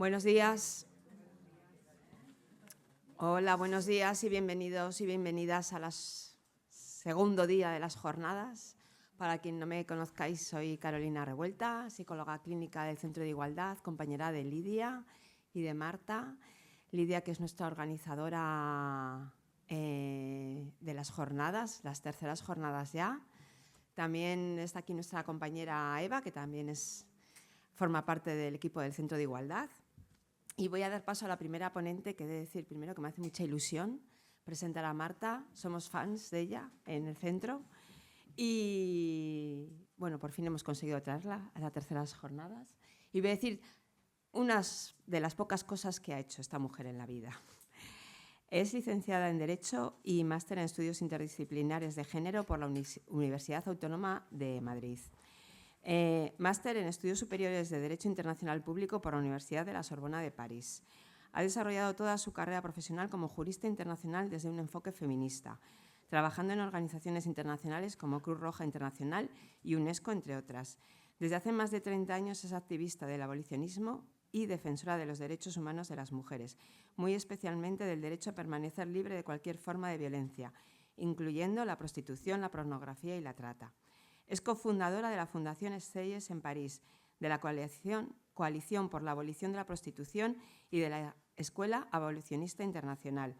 Buenos días. Hola, buenos días y bienvenidos y bienvenidas al segundo día de las jornadas. Para quien no me conozcáis, soy Carolina Revuelta, psicóloga clínica del Centro de Igualdad, compañera de Lidia y de Marta. Lidia, que es nuestra organizadora de las jornadas, las terceras jornadas ya. También está aquí nuestra compañera Eva, que también forma parte del equipo del Centro de Igualdad. Y voy a dar paso a la primera ponente, que he de decir primero que me hace mucha ilusión presentar a Marta. Somos fans de ella en el centro y, bueno, por fin hemos conseguido traerla a las terceras jornadas. Y voy a decir unas de las pocas cosas que ha hecho esta mujer en la vida. Es licenciada en Derecho y máster en Estudios Interdisciplinares de Género por la Universidad Autónoma de Madrid. Máster en Estudios Superiores de Derecho Internacional Público por la Universidad de la Sorbona de París. Ha desarrollado toda su carrera profesional como jurista internacional desde un enfoque feminista, trabajando en organizaciones internacionales como Cruz Roja Internacional y UNESCO, entre otras. Desde hace más de 30 años es activista del abolicionismo y defensora de los derechos humanos de las mujeres, muy especialmente del derecho a permanecer libre de cualquier forma de violencia, incluyendo la prostitución, la pornografía y la trata. Es cofundadora de la Fundación Essayes en París, de la Coalición por la Abolición de la Prostitución y de la Escuela Abolicionista Internacional.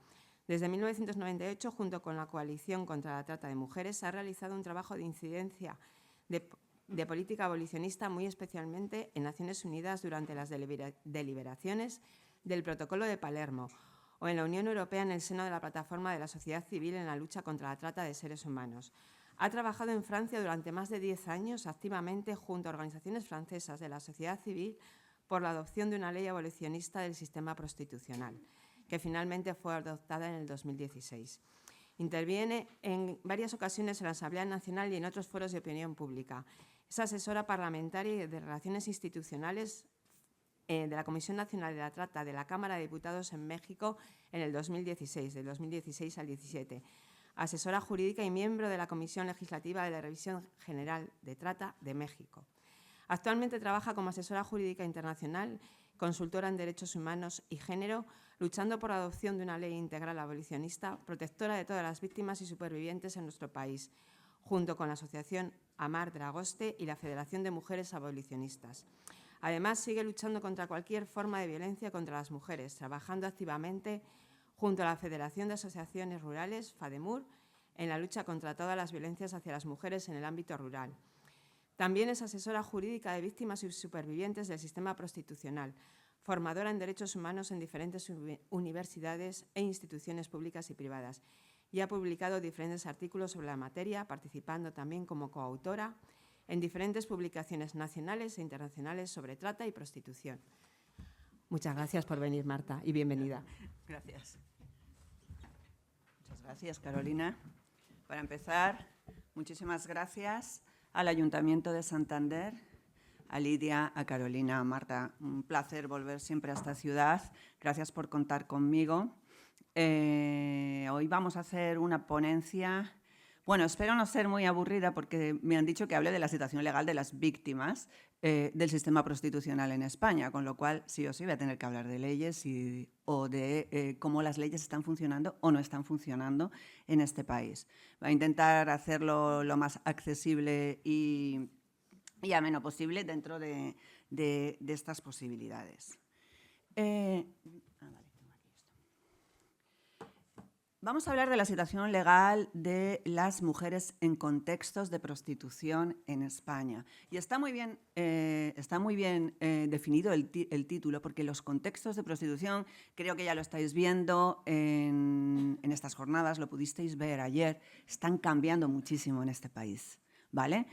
Desde 1998, junto con la Coalición contra la Trata de Mujeres, ha realizado un trabajo de incidencia de política abolicionista, muy especialmente en Naciones Unidas durante las deliberaciones del Protocolo de Palermo o en la Unión Europea en el seno de la Plataforma de la Sociedad Civil en la lucha contra la trata de seres humanos. Ha trabajado en Francia durante más de 10 años activamente junto a organizaciones francesas de la sociedad civil por la adopción de una ley abolicionista del sistema prostitucional, que finalmente fue adoptada en el 2016. Interviene en varias ocasiones en la Asamblea Nacional y en otros foros de opinión pública. Es asesora parlamentaria y de Relaciones Institucionales de la Comisión Nacional de la Trata de la Cámara de Diputados en México en el 2016, del 2016 al 17. Asesora jurídica y miembro de la Comisión Legislativa de la Revisión General de Trata de México. Actualmente trabaja como asesora jurídica internacional, consultora en derechos humanos y género, luchando por la adopción de una ley integral abolicionista, protectora de todas las víctimas y supervivientes en nuestro país, junto con la Asociación Amar Dragoste y la Federación de Mujeres Abolicionistas. Además, sigue luchando contra cualquier forma de violencia contra las mujeres, trabajando activamente junto a la Federación de Asociaciones Rurales, FADEMUR, en la lucha contra todas las violencias hacia las mujeres en el ámbito rural. También es asesora jurídica de víctimas y supervivientes del sistema prostitucional, formadora en derechos humanos en diferentes universidades e instituciones públicas y privadas, y ha publicado diferentes artículos sobre la materia, participando también como coautora en diferentes publicaciones nacionales e internacionales sobre trata y prostitución. Muchas gracias por venir, Marta, y bienvenida. Gracias. Muchas gracias, Carolina. Para empezar, muchísimas gracias al Ayuntamiento de Santander, a Lidia, a Carolina, a Marta. Un placer volver siempre a esta ciudad. Gracias por contar conmigo. Hoy vamos a hacer una ponencia. Bueno, espero no ser muy aburrida porque me han dicho que hable de la situación legal de las víctimas del sistema prostitucional en España, con lo cual sí o sí voy a tener que hablar de leyes o de cómo las leyes están funcionando o no están funcionando en este país. Voy a intentar hacerlo lo más accesible y ameno posible dentro de estas posibilidades. Vamos a hablar de la situación legal de las mujeres en contextos de prostitución en España. Y está muy bien definido el título, porque los contextos de prostitución, creo que ya lo estáis viendo en estas jornadas, lo pudisteis ver ayer, están cambiando muchísimo en este país. ¿Vale?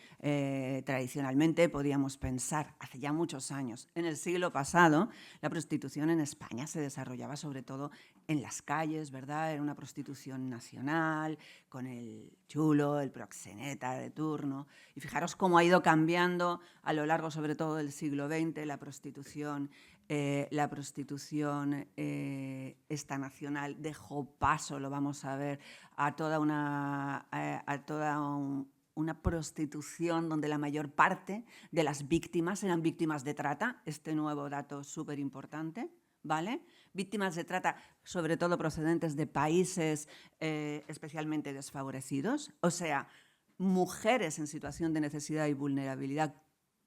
Tradicionalmente podíamos pensar, hace ya muchos años, en el siglo pasado, la prostitución en España se desarrollaba sobre todo en las calles, ¿verdad? Era una prostitución nacional, con el chulo, el proxeneta de turno. Y fijaros cómo ha ido cambiando a lo largo, sobre todo, del siglo XX, la prostitución esta nacional dejó paso, lo vamos a ver, a toda una prostitución donde la mayor parte de las víctimas eran víctimas de trata, este nuevo dato súper importante, ¿vale? Víctimas de trata, sobre todo procedentes de países especialmente desfavorecidos, o sea, mujeres en situación de necesidad y vulnerabilidad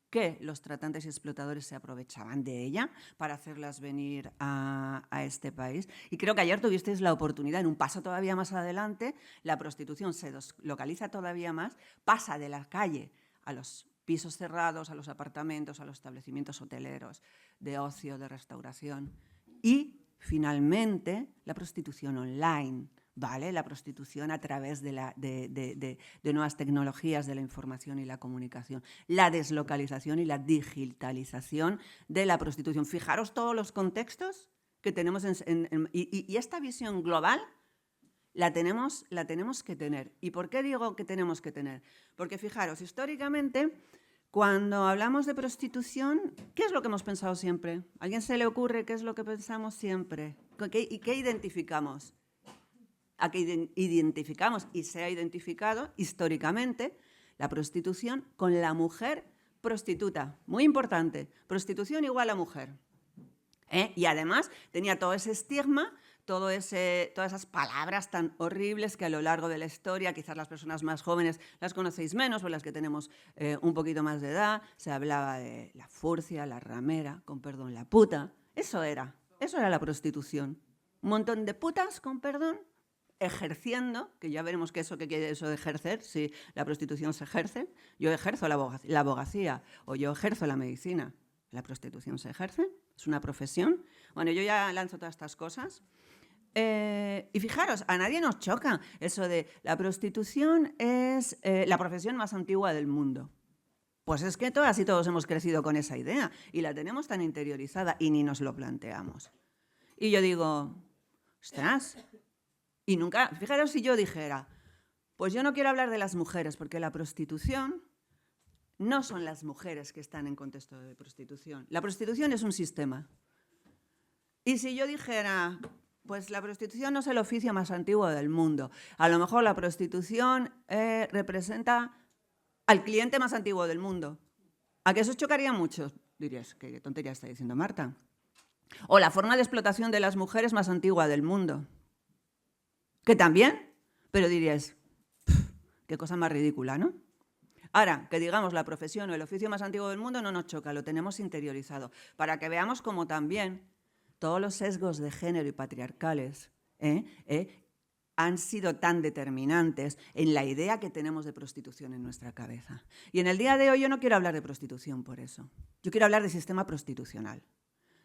que los tratantes y explotadores se aprovechaban de ella para hacerlas venir a este país. Y creo que ayer tuvisteis la oportunidad, en un paso todavía más adelante, la prostitución se localiza todavía más, pasa de la calle a los pisos cerrados, a los apartamentos, a los establecimientos hoteleros, de ocio, de restauración. Y, finalmente, la prostitución online, ¿vale? La prostitución a través de nuevas tecnologías de la información y la comunicación, la deslocalización y la digitalización de la prostitución. Fijaros todos los contextos que tenemos y esta visión global la tenemos que tener. ¿Y por qué digo que tenemos que tener? Porque fijaros, históricamente, cuando hablamos de prostitución, ¿qué es lo que hemos pensado siempre? ¿A alguien se le ocurre qué es lo que pensamos siempre? ¿Y qué identificamos? A que identificamos y se ha identificado históricamente la prostitución con la mujer prostituta. Muy importante, prostitución igual a mujer. Y además tenía todo ese estigma, todas esas palabras tan horribles que a lo largo de la historia, quizás las personas más jóvenes las conocéis menos, o las que tenemos un poquito más de edad, se hablaba de la furcia, la ramera, con perdón, la puta. Eso era la prostitución. Un montón de putas, con perdón, ejerciendo, que ya veremos qué quiere eso de ejercer, si la prostitución se ejerce. Yo ejerzo la abogacía o yo ejerzo la medicina. ¿La prostitución se ejerce? ¿Es una profesión? Bueno, yo ya lanzo todas estas cosas. Y fijaros, a nadie nos choca eso de la prostitución es la profesión más antigua del mundo. Pues es que todas y todos hemos crecido con esa idea y la tenemos tan interiorizada y ni nos lo planteamos. Y yo digo, ostras, y nunca, fijaros si yo dijera, pues yo no quiero hablar de las mujeres, porque la prostitución no son las mujeres que están en contexto de prostitución. La prostitución es un sistema. Y si yo dijera, pues la prostitución no es el oficio más antiguo del mundo, a lo mejor la prostitución representa al cliente más antiguo del mundo. ¿A qué eso os chocaría mucho? Dirías, qué tontería está diciendo Marta. O la forma de explotación de las mujeres más antigua del mundo. Que también, pero dirías, qué cosa más ridícula, ¿no? Ahora, que digamos la profesión o el oficio más antiguo del mundo no nos choca, lo tenemos interiorizado, para que veamos cómo también todos los sesgos de género y patriarcales han sido tan determinantes en la idea que tenemos de prostitución en nuestra cabeza. Y en el día de hoy yo no quiero hablar de prostitución por eso. Yo quiero hablar de sistema prostitucional,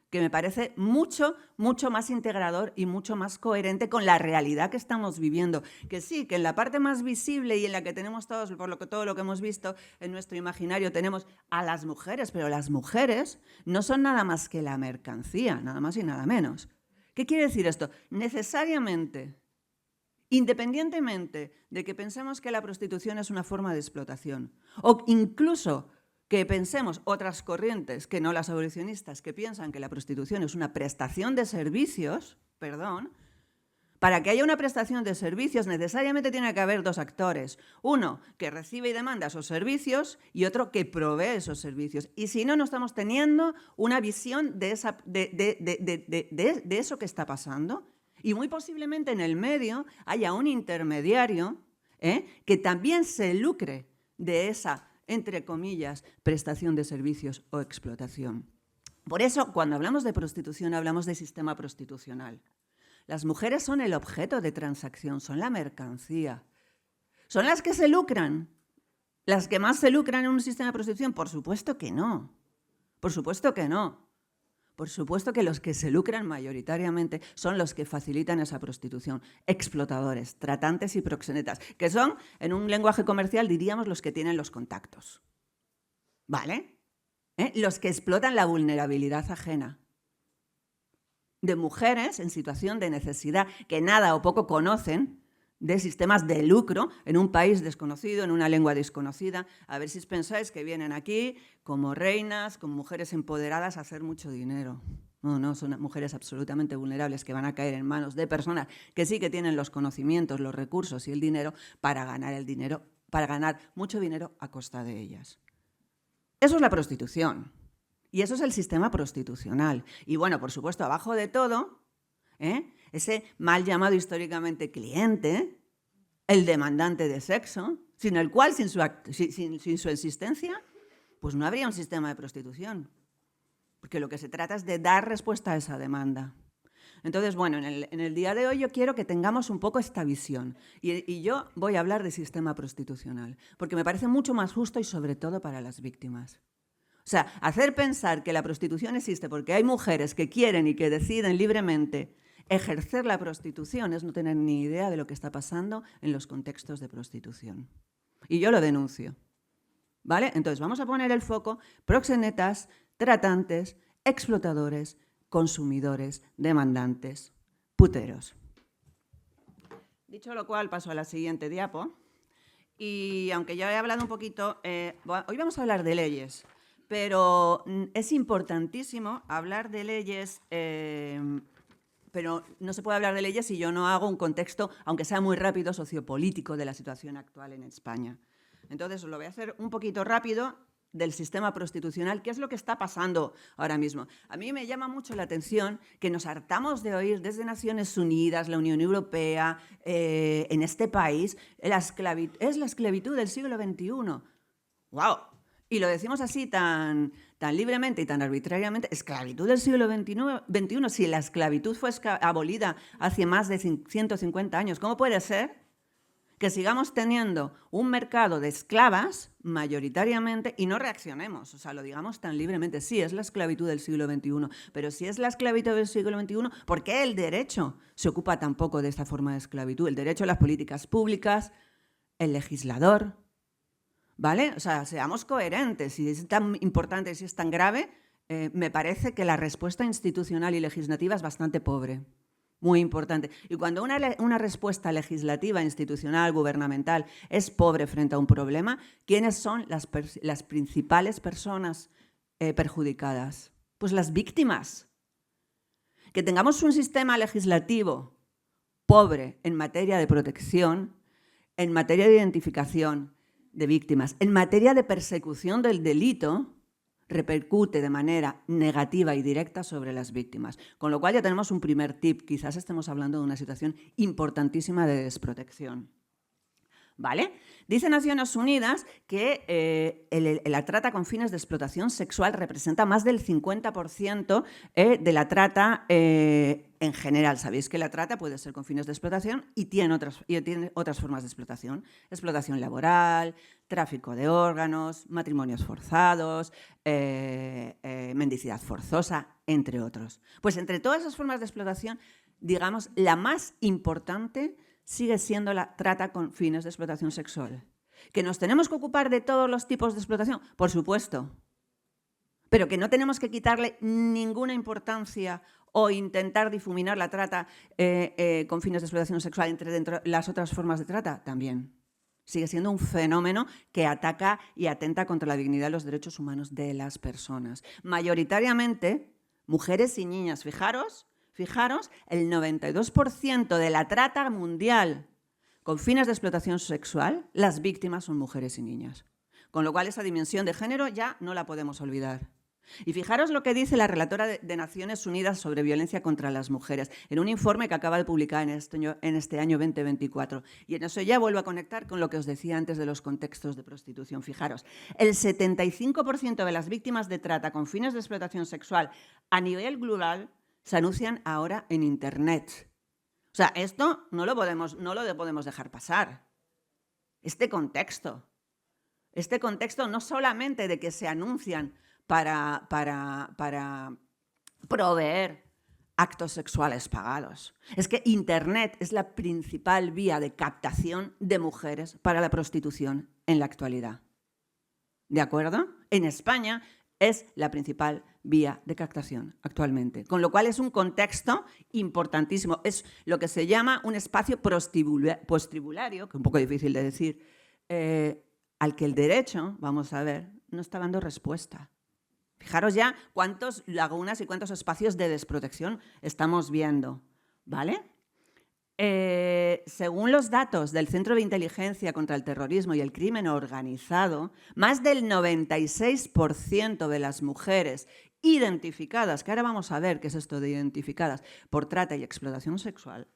que me parece mucho, mucho más integrador y mucho más coherente con la realidad que estamos viviendo. Que sí, que en la parte más visible y en la que tenemos todos, todo lo que hemos visto en nuestro imaginario, tenemos a las mujeres, pero las mujeres no son nada más que la mercancía, nada más y nada menos. ¿Qué quiere decir esto? Necesariamente, independientemente de que pensemos que la prostitución es una forma de explotación, o incluso que pensemos otras corrientes que no las abolicionistas, que piensan que la prostitución es una prestación de servicios, para que haya una prestación de servicios necesariamente tiene que haber dos actores. Uno que recibe y demanda esos servicios y otro que provee esos servicios. Y si no, no estamos teniendo una visión de eso que está pasando. Y muy posiblemente en el medio haya un intermediario que también se lucre de esa, entre comillas, prestación de servicios o explotación. Por eso, cuando hablamos de prostitución, hablamos de sistema prostitucional. Las mujeres son el objeto de transacción, son la mercancía. ¿Son las que se lucran? ¿Las que más se lucran en un sistema de prostitución? Por supuesto que no. Por supuesto que no. Por supuesto que los que se lucran mayoritariamente son los que facilitan esa prostitución. Explotadores, tratantes y proxenetas, que son, en un lenguaje comercial, diríamos los que tienen los contactos. ¿Vale? Los que explotan la vulnerabilidad ajena de mujeres en situación de necesidad que nada o poco conocen de sistemas de lucro en un país desconocido, en una lengua desconocida. A ver si os pensáis que vienen aquí como reinas, como mujeres empoderadas a hacer mucho dinero. No, son mujeres absolutamente vulnerables que van a caer en manos de personas que sí que tienen los conocimientos, los recursos y el dinero para ganar el dinero para ganar mucho dinero a costa de ellas. Eso es la prostitución. Y eso es el sistema prostitucional. Y bueno, por supuesto, abajo de todo, ese mal llamado históricamente cliente, el demandante de sexo, sin el cual, sin su existencia, pues no habría un sistema de prostitución. Porque lo que se trata es de dar respuesta a esa demanda. Entonces, bueno, en el día de hoy yo quiero que tengamos un poco esta visión. Y yo voy a hablar de sistema prostitucional, porque me parece mucho más justo y sobre todo para las víctimas. O sea, hacer pensar que la prostitución existe porque hay mujeres que quieren y que deciden libremente ejercer la prostitución es no tener ni idea de lo que está pasando en los contextos de prostitución. Y yo lo denuncio. ¿Vale? Entonces, vamos a poner el foco: proxenetas, tratantes, explotadores, consumidores, demandantes, puteros. Dicho lo cual, paso a la siguiente diapo. Y aunque ya he hablado un poquito, hoy vamos a hablar de leyes, pero es importantísimo hablar de leyes, pero no se puede hablar de leyes si yo no hago un contexto, aunque sea muy rápido, sociopolítico de la situación actual en España. Entonces, os lo voy a hacer un poquito rápido del sistema prostitucional, qué es lo que está pasando ahora mismo. A mí me llama mucho la atención que nos hartamos de oír desde Naciones Unidas, la Unión Europea, en este país, es la esclavitud del siglo XXI. ¡Wow! Y lo decimos así tan libremente y tan arbitrariamente, esclavitud del siglo XXI, si la esclavitud fue abolida hace más de 150 años, ¿cómo puede ser que sigamos teniendo un mercado de esclavas mayoritariamente y no reaccionemos? O sea, lo digamos tan libremente. Sí, es la esclavitud del siglo XXI, pero si es la esclavitud del siglo XXI, ¿por qué el derecho se ocupa tampoco de esta forma de esclavitud? El derecho a las políticas públicas, el legislador, ¿vale? O sea, seamos coherentes. Si es tan importante, si es tan grave, me parece que la respuesta institucional y legislativa es bastante pobre. Muy importante. Y cuando una respuesta legislativa, institucional, gubernamental es pobre frente a un problema, ¿quiénes son las principales personas perjudicadas? Pues las víctimas. Que tengamos un sistema legislativo pobre en materia de protección, en materia de identificación de víctimas, en materia de persecución del delito, repercute de manera negativa y directa sobre las víctimas. Con lo cual ya tenemos un primer tip. Quizás estemos hablando de una situación importantísima de desprotección. ¿Vale? Dice Naciones Unidas que la trata con fines de explotación sexual representa más del 50% de la trata en general. Sabéis que la trata puede ser con fines de explotación y tiene otras formas de explotación. Explotación laboral, tráfico de órganos, matrimonios forzados, mendicidad forzosa, entre otros. Pues entre todas esas formas de explotación, digamos, la más importante sigue siendo la trata con fines de explotación sexual. ¿Que nos tenemos que ocupar de todos los tipos de explotación? Por supuesto. Pero que no tenemos que quitarle ninguna importancia o intentar difuminar la trata con fines de explotación sexual dentro de las otras formas de trata, también. Sigue siendo un fenómeno que ataca y atenta contra la dignidad y los derechos humanos de las personas. Mayoritariamente, mujeres y niñas. Fijaros, el 92% de la trata mundial con fines de explotación sexual, las víctimas son mujeres y niñas. Con lo cual, esa dimensión de género ya no la podemos olvidar. Y fijaros lo que dice la relatora de Naciones Unidas sobre violencia contra las mujeres, en un informe que acaba de publicar en este año 2024. Y en eso ya vuelvo a conectar con lo que os decía antes de los contextos de prostitución. Fijaros, el 75% de las víctimas de trata con fines de explotación sexual a nivel global se anuncian ahora en Internet. O sea, esto no lo podemos dejar pasar. Este contexto no solamente de que se anuncian para proveer actos sexuales pagados. Es que Internet es la principal vía de captación de mujeres para la prostitución en la actualidad. ¿De acuerdo? En España es la principal vía de captación actualmente. Con lo cual es un contexto importantísimo. Es lo que se llama un espacio postribulario, que es un poco difícil de decir, al que el derecho, vamos a ver, no está dando respuesta. Fijaros ya cuántas lagunas y cuántos espacios de desprotección estamos viendo, ¿vale? Según los datos del Centro de Inteligencia contra el Terrorismo y el Crimen Organizado, más del 96% de las mujeres identificadas, que ahora vamos a ver qué es esto de identificadas, por trata y explotación sexual,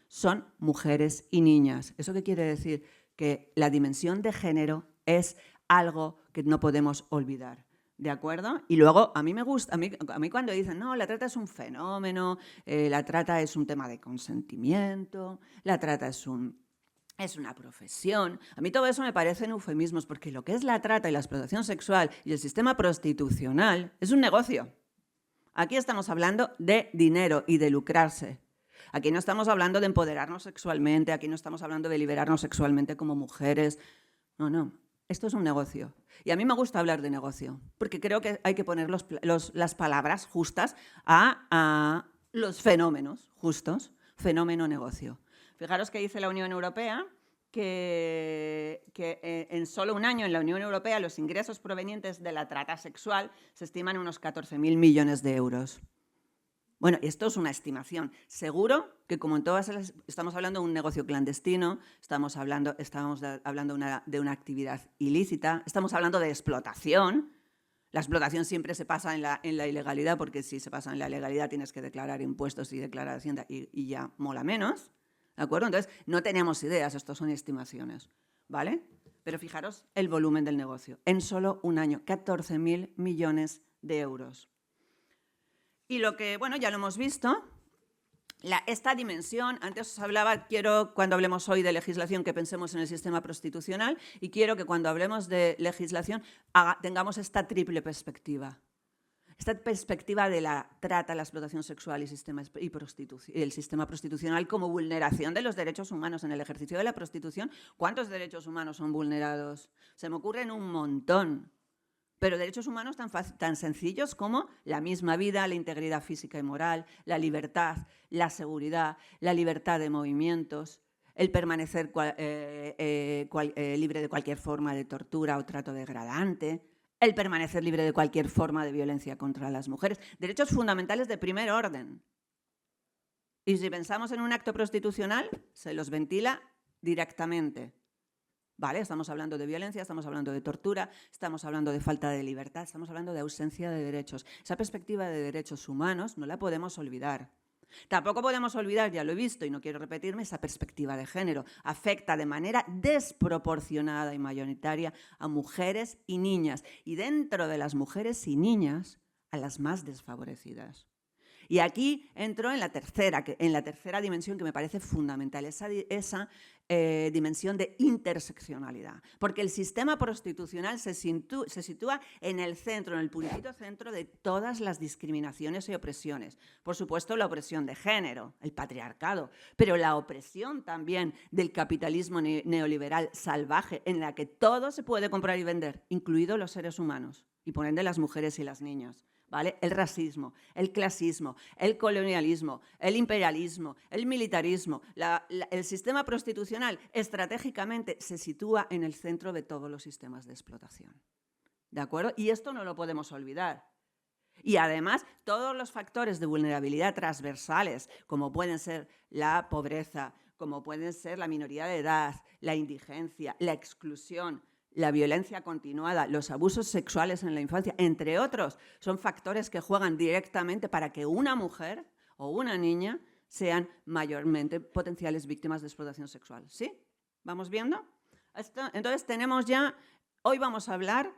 son mujeres y niñas. ¿Eso qué quiere decir? Que la dimensión de género es algo que no podemos olvidar. ¿De acuerdo? Y luego, a mí me gusta, a mí cuando dicen, no, la trata es un fenómeno, la trata es un tema de consentimiento, la trata es una profesión. A mí todo eso me parecen eufemismos, porque lo que es la trata y la explotación sexual y el sistema prostitucional es un negocio. Aquí estamos hablando de dinero y de lucrarse. Aquí no estamos hablando de empoderarnos sexualmente, aquí no estamos hablando de liberarnos sexualmente como mujeres. No, no. Esto es un negocio. Y a mí me gusta hablar de negocio, porque creo que hay que poner las palabras justas a los fenómenos justos. Fenómeno-negocio. Fijaros que dice la Unión Europea que en solo un año en la Unión Europea los ingresos provenientes de la trata sexual se estiman en unos 14.000 millones de euros. Bueno, esto es una estimación. Seguro que, como en todas las, estamos hablando de un negocio clandestino, estamos hablando de una actividad ilícita, estamos hablando de explotación. La explotación siempre se pasa en la ilegalidad, porque si se pasa en la legalidad tienes que declarar impuestos y declarar Hacienda y ya mola menos. ¿De acuerdo? Entonces, no tenemos ideas, esto son estimaciones. ¿Vale? Pero fijaros el volumen del negocio. En solo un año, 14.000 millones de euros. Y lo que, bueno, ya lo hemos visto, esta dimensión, antes os hablaba, quiero cuando hablemos hoy de legislación que pensemos en el sistema prostitucional y quiero que cuando hablemos de legislación tengamos esta triple perspectiva. Esta perspectiva de la trata, la explotación sexual y el sistema prostitucional como vulneración de los derechos humanos en el ejercicio de la prostitución. ¿Cuántos derechos humanos son vulnerados? Se me ocurren un montón. Pero derechos humanos tan sencillos como la misma vida, la integridad física y moral, la libertad, la seguridad, la libertad de movimientos, el permanecer libre de cualquier forma de tortura o trato degradante, el permanecer libre de cualquier forma de violencia contra las mujeres. Derechos fundamentales de primer orden. Y si pensamos en un acto prostitucional, se los ventila directamente. ¿Vale? Estamos hablando de violencia, estamos hablando de tortura, estamos hablando de falta de libertad, estamos hablando de ausencia de derechos. Esa perspectiva de derechos humanos no la podemos olvidar. Tampoco podemos olvidar, ya lo he visto y no quiero repetirme, esa perspectiva de género. Afecta de manera desproporcionada y mayoritaria a mujeres y niñas. Y dentro de las mujeres y niñas, a las más desfavorecidas. Y aquí entro en la tercera dimensión que me parece fundamental, esa dimensión de interseccionalidad. Porque el sistema prostitucional se sitúa en el centro, en el puritito centro de todas las discriminaciones y opresiones. Por supuesto, la opresión de género, el patriarcado, pero la opresión también del capitalismo neoliberal salvaje, en la que todo se puede comprar y vender, incluidos los seres humanos, y por ende las mujeres y las niñas. ¿Vale? El racismo, el clasismo, el colonialismo, el imperialismo, el militarismo, el sistema prostitucional estratégicamente se sitúa en el centro de todos los sistemas de explotación. ¿De acuerdo? Y esto no lo podemos olvidar. Y además, todos los factores de vulnerabilidad transversales, como pueden ser la pobreza, como pueden ser la minoría de edad, la indigencia, la exclusión, la violencia continuada, los abusos sexuales en la infancia, entre otros, son factores que juegan directamente para que una mujer o una niña sean mayormente potenciales víctimas de explotación sexual. ¿Sí? ¿Vamos viendo? Entonces hoy vamos a hablar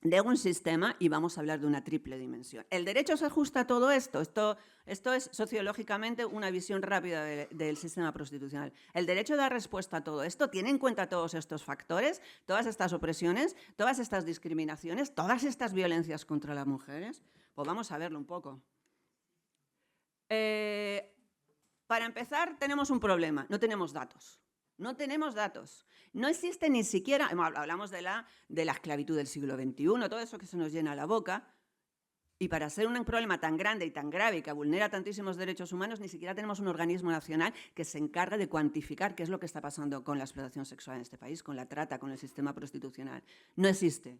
de un sistema y vamos a hablar de una triple dimensión. ¿El derecho se ajusta a todo esto? Esto es sociológicamente una visión rápida del sistema prostitucional. ¿El derecho da respuesta a todo esto? ¿Tiene en cuenta todos estos factores, todas estas opresiones, todas estas discriminaciones, todas estas violencias contra las mujeres? Pues vamos a verlo un poco. Para empezar, tenemos un problema, no tenemos datos. No tenemos datos. No existe ni siquiera, hablamos de la esclavitud del siglo XXI, todo eso que se nos llena la boca, y para ser un problema tan grande y tan grave y que vulnera tantísimos derechos humanos, ni siquiera tenemos un organismo nacional que se encargue de cuantificar qué es lo que está pasando con la explotación sexual en este país, con la trata, con el sistema prostitucional. No existe.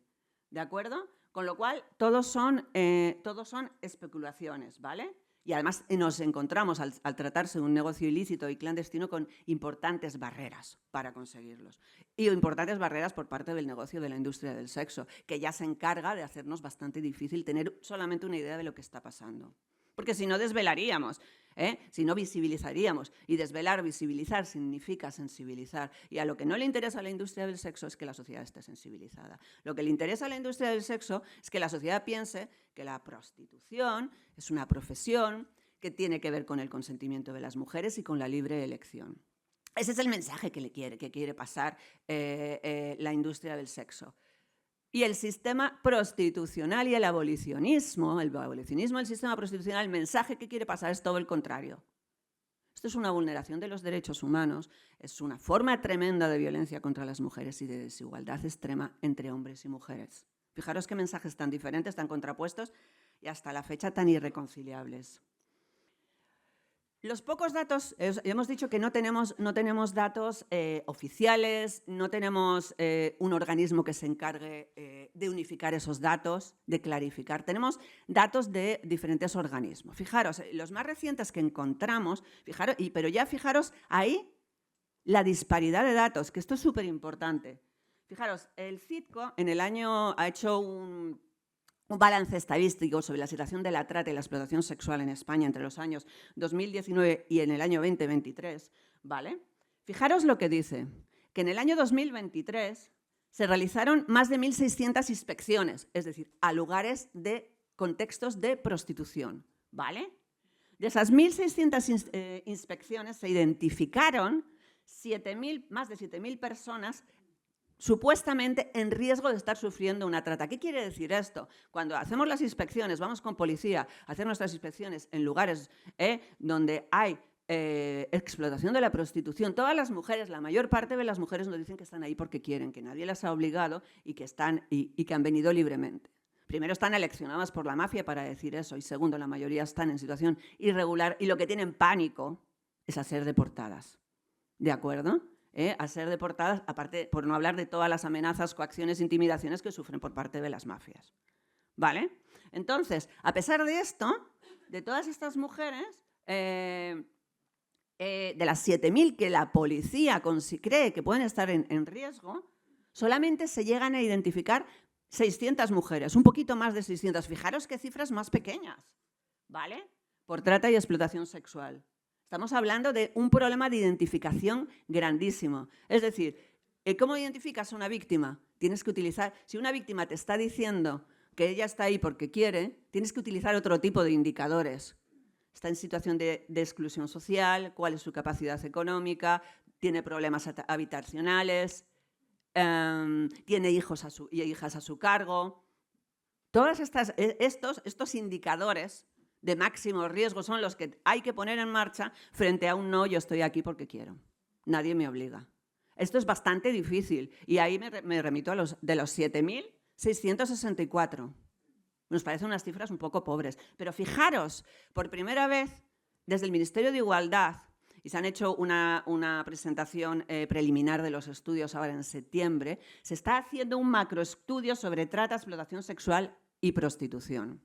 ¿De acuerdo? Con lo cual, todos son especulaciones, ¿vale? Y además nos encontramos, al tratarse de un negocio ilícito y clandestino, con importantes barreras para conseguirlos. Y importantes barreras por parte del negocio de la industria del sexo, que ya se encarga de hacernos bastante difícil tener solamente una idea de lo que está pasando. Porque si no desvelaríamos, si no visibilizaríamos. Y desvelar, visibilizar, significa sensibilizar. Y a lo que no le interesa a la industria del sexo es que la sociedad esté sensibilizada. Lo que le interesa a la industria del sexo es que la sociedad piense que la prostitución es una profesión que tiene que ver con el consentimiento de las mujeres y con la libre elección. Ese es el mensaje que quiere pasar la industria del sexo. Y el sistema prostitucional y el abolicionismo del sistema prostitucional, el mensaje que quiere pasar es todo el contrario. Esto es una vulneración de los derechos humanos, es una forma tremenda de violencia contra las mujeres y de desigualdad extrema entre hombres y mujeres. Fijaros qué mensajes tan diferentes, tan contrapuestos y hasta la fecha tan irreconciliables. Los pocos datos, hemos dicho que no tenemos datos oficiales, no tenemos un organismo que se encargue de unificar esos datos, de clarificar. Tenemos datos de diferentes organismos. Fijaros, los más recientes que encontramos, pero ya fijaros ahí la disparidad de datos, que esto es súper importante. Fijaros, el CIDCO en el año ha hecho un balance estadístico sobre la situación de la trata y la explotación sexual en España entre los años 2019 y en el año 2023, ¿vale? Fijaros lo que dice, que en el año 2023 se realizaron más de 1.600 inspecciones, es decir, a lugares de contextos de prostitución, ¿vale? De esas 1.600 inspecciones se identificaron más de 7.000 personas supuestamente en riesgo de estar sufriendo una trata. ¿Qué quiere decir esto? Cuando hacemos las inspecciones, vamos con policía a hacer nuestras inspecciones en lugares donde hay explotación de la prostitución, todas las mujeres, la mayor parte de las mujeres nos dicen que están ahí porque quieren, que nadie las ha obligado y que han venido libremente. Primero, están eleccionadas por la mafia para decir eso, y segundo, la mayoría están en situación irregular y lo que tienen pánico es a ser deportadas. ¿De acuerdo? A ser deportadas, aparte, por no hablar de todas las amenazas, coacciones, intimidaciones que sufren por parte de las mafias. ¿Vale? Entonces, a pesar de esto, de todas estas mujeres, de las 7.000 que la policía cree que pueden estar en riesgo, solamente se llegan a identificar 600 mujeres, un poquito más de 600. Fijaros qué cifras más pequeñas, ¿vale? Por trata y explotación sexual. Estamos hablando de un problema de identificación grandísimo. Es decir, ¿cómo identificas a una víctima? Tienes que utilizar, si una víctima te está diciendo que ella está ahí porque quiere, tienes que utilizar otro tipo de indicadores. Está en situación de exclusión social, cuál es su capacidad económica, tiene problemas habitacionales, tiene hijos y hijas a su cargo. Todos estos indicadores de máximo riesgo son los que hay que poner en marcha frente a un no, yo estoy aquí porque quiero. Nadie me obliga. Esto es bastante difícil y ahí me remito a los 7.664. Nos parecen unas cifras un poco pobres, pero fijaros, por primera vez desde el Ministerio de Igualdad, y se han hecho una presentación preliminar de los estudios ahora en septiembre, se está haciendo un macroestudio sobre trata, explotación sexual y prostitución.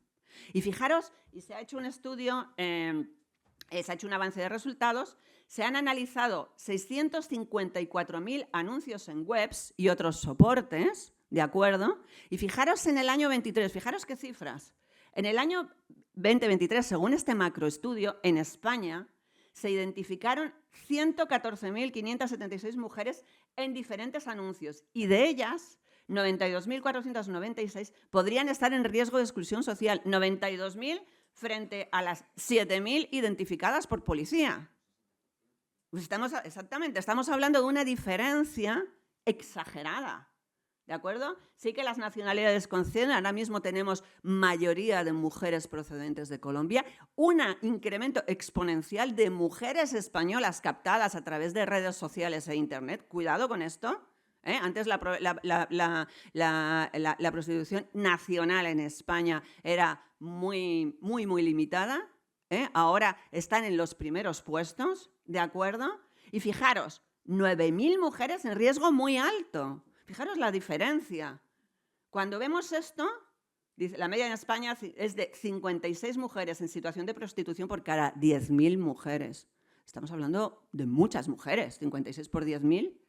Y fijaros, y se ha hecho un estudio, se ha hecho un avance de resultados, se han analizado 654.000 anuncios en webs y otros soportes, ¿de acuerdo? Y fijaros en el año 23, fijaros qué cifras. En el año 2023, según este macroestudio, en España se identificaron 114.576 mujeres en diferentes anuncios y de ellas 92.496 podrían estar en riesgo de exclusión social. 92.000 frente a las 7.000 identificadas por policía. Pues estamos hablando de una diferencia exagerada. ¿De acuerdo? Sí que las nacionalidades conceden. Ahora mismo tenemos mayoría de mujeres procedentes de Colombia. Un incremento exponencial de mujeres españolas captadas a través de redes sociales e internet. Cuidado con esto. Antes la prostitución nacional en España era muy limitada. Ahora están en los primeros puestos, ¿de acuerdo? Y fijaros, 9.000 mujeres en riesgo muy alto. Fijaros la diferencia. Cuando vemos esto, Dice, la media en España es de 56 mujeres en situación de prostitución por cada 10.000 mujeres. Estamos hablando de muchas mujeres, 56 por 10.000.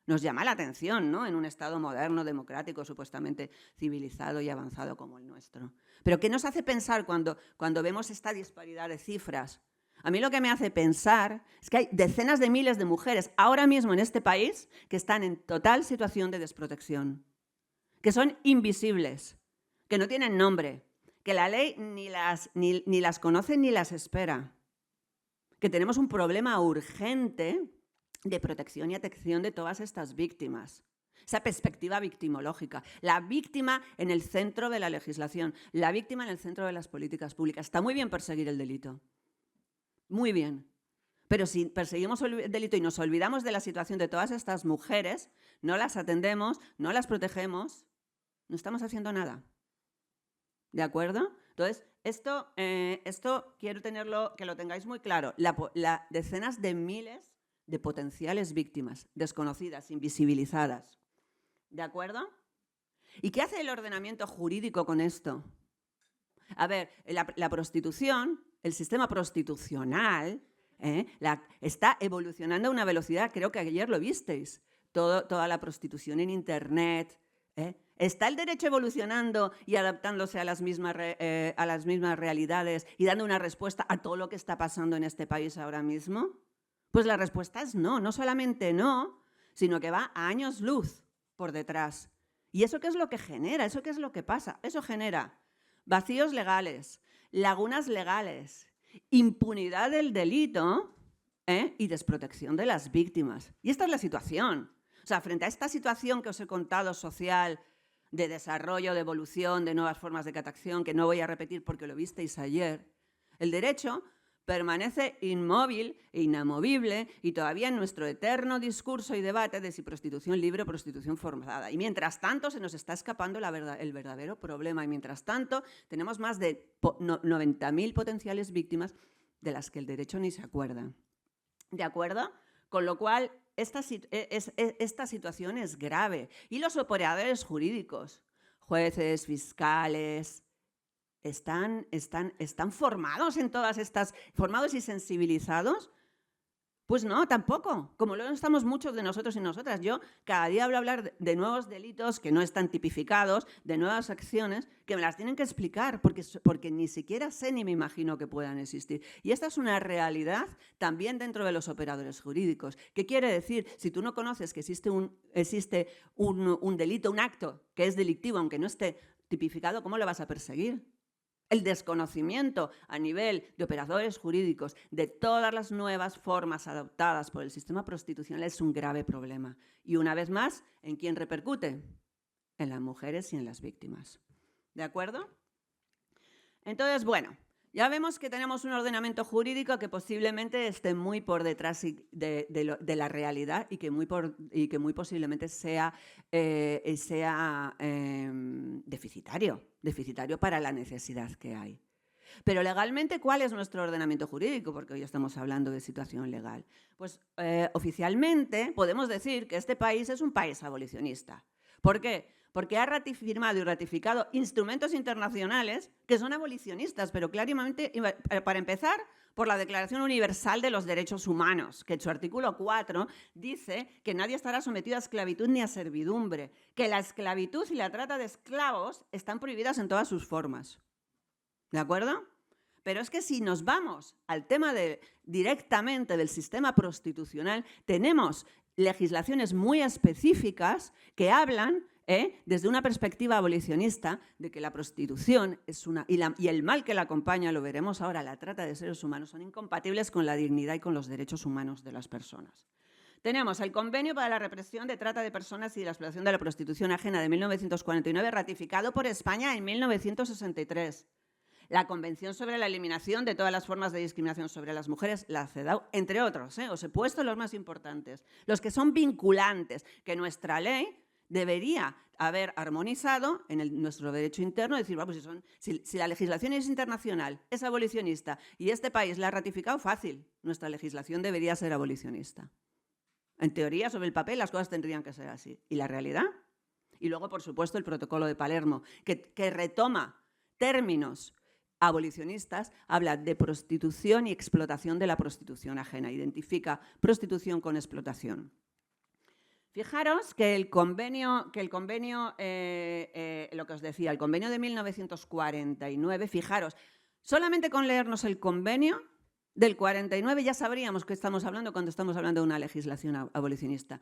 Nos llama la atención, ¿no? En un Estado moderno, democrático, supuestamente civilizado y avanzado como el nuestro. Pero ¿qué nos hace pensar cuando vemos esta disparidad de cifras? A mí lo que me hace pensar es que hay decenas de miles de mujeres ahora mismo en este país que están en total situación de desprotección, que son invisibles, que no tienen nombre, que la ley ni las conoce ni las espera, que tenemos un problema urgente de protección y atención de todas estas víctimas. Esa perspectiva victimológica, la víctima en el centro de la legislación, la víctima en el centro de las políticas públicas. Está muy bien perseguir el delito, muy bien. Pero si perseguimos el delito y nos olvidamos de la situación de todas estas mujeres, no las atendemos, no las protegemos, no estamos haciendo nada. ¿De acuerdo? Entonces, esto quiero que lo tengáis muy claro. Decenas de miles de potenciales víctimas, desconocidas, invisibilizadas. ¿De acuerdo? ¿Y qué hace el ordenamiento jurídico con esto? A ver, la prostitución, el sistema prostitucional, está evolucionando a una velocidad, creo que ayer lo visteis, toda la prostitución en Internet. ¿Está el derecho evolucionando y adaptándose a las mismas realidades y dando una respuesta a todo lo que está pasando en este país ahora mismo? Pues la respuesta es no, no solamente no, sino que va a años luz por detrás. ¿Y eso qué es lo que genera? ¿Eso qué es lo que pasa? Eso genera vacíos legales, lagunas legales, impunidad del delito y desprotección de las víctimas. Y esta es la situación. O sea, frente a esta situación que os he contado social, de desarrollo, de evolución, de nuevas formas de catacción, que no voy a repetir porque lo visteis ayer, el derecho permanece inmóvil e inamovible y todavía en nuestro eterno discurso y debate de si prostitución libre o prostitución forzada. Y mientras tanto se nos está escapando el verdadero problema y mientras tanto tenemos más de 90.000 potenciales víctimas de las que el derecho ni se acuerda. ¿De acuerdo? Con lo cual, esta situación es grave. Y los operadores jurídicos, jueces, fiscales, están formados en todas estas, formados y sensibilizados. Pues no, tampoco, como lo estamos muchos de nosotros y nosotras. Yo cada día hablar de nuevos delitos que no están tipificados, de nuevas acciones, que me las tienen que explicar, porque ni siquiera sé ni me imagino que puedan existir. Y esta es una realidad también dentro de los operadores jurídicos. ¿Qué quiere decir? Si tú no conoces que existe un delito, un acto que es delictivo, aunque no esté tipificado, ¿cómo lo vas a perseguir? El desconocimiento a nivel de operadores jurídicos de todas las nuevas formas adoptadas por el sistema prostitucional es un grave problema. Y una vez más, ¿en quién repercute? En las mujeres y en las víctimas. ¿De acuerdo? Entonces, bueno, ya vemos que tenemos un ordenamiento jurídico que posiblemente esté muy por detrás de la realidad y que muy posiblemente sea deficitario para la necesidad que hay. Pero legalmente, ¿cuál es nuestro ordenamiento jurídico? Porque hoy estamos hablando de situación legal. Pues oficialmente podemos decir que este país es un país abolicionista. ¿Por qué? Porque ha firmado y ratificado instrumentos internacionales que son abolicionistas, pero claramente, para empezar, por la Declaración Universal de los Derechos Humanos, que en su artículo 4 dice que nadie estará sometido a esclavitud ni a servidumbre, que la esclavitud y la trata de esclavos están prohibidas en todas sus formas. ¿De acuerdo? Pero es que si nos vamos al tema directamente del sistema prostitucional, tenemos legislaciones muy específicas que hablan desde una perspectiva abolicionista de que la prostitución es y el mal que la acompaña, lo veremos ahora, la trata de seres humanos, son incompatibles con la dignidad y con los derechos humanos de las personas. Tenemos el Convenio para la Represión de Trata de Personas y de la Explotación de la Prostitución Ajena de 1949, ratificado por España en 1963. La Convención sobre la Eliminación de todas las formas de discriminación sobre las mujeres, la CEDAW, entre otros. Os he puesto los más importantes, los que son vinculantes, que nuestra ley debería haber armonizado en nuestro derecho interno, decir, bueno, pues si la legislación es internacional, es abolicionista, y este país la ha ratificado, fácil, nuestra legislación debería ser abolicionista. En teoría, sobre el papel, las cosas tendrían que ser así. ¿Y la realidad? Y luego, por supuesto, el Protocolo de Palermo, que retoma términos abolicionistas, habla de prostitución y explotación de la prostitución ajena, identifica prostitución con explotación. Fijaros que el convenio, lo que os decía, el convenio de 1949, fijaros, solamente con leernos el convenio del 49 ya sabríamos que estamos hablando cuando estamos hablando de una legislación abolicionista.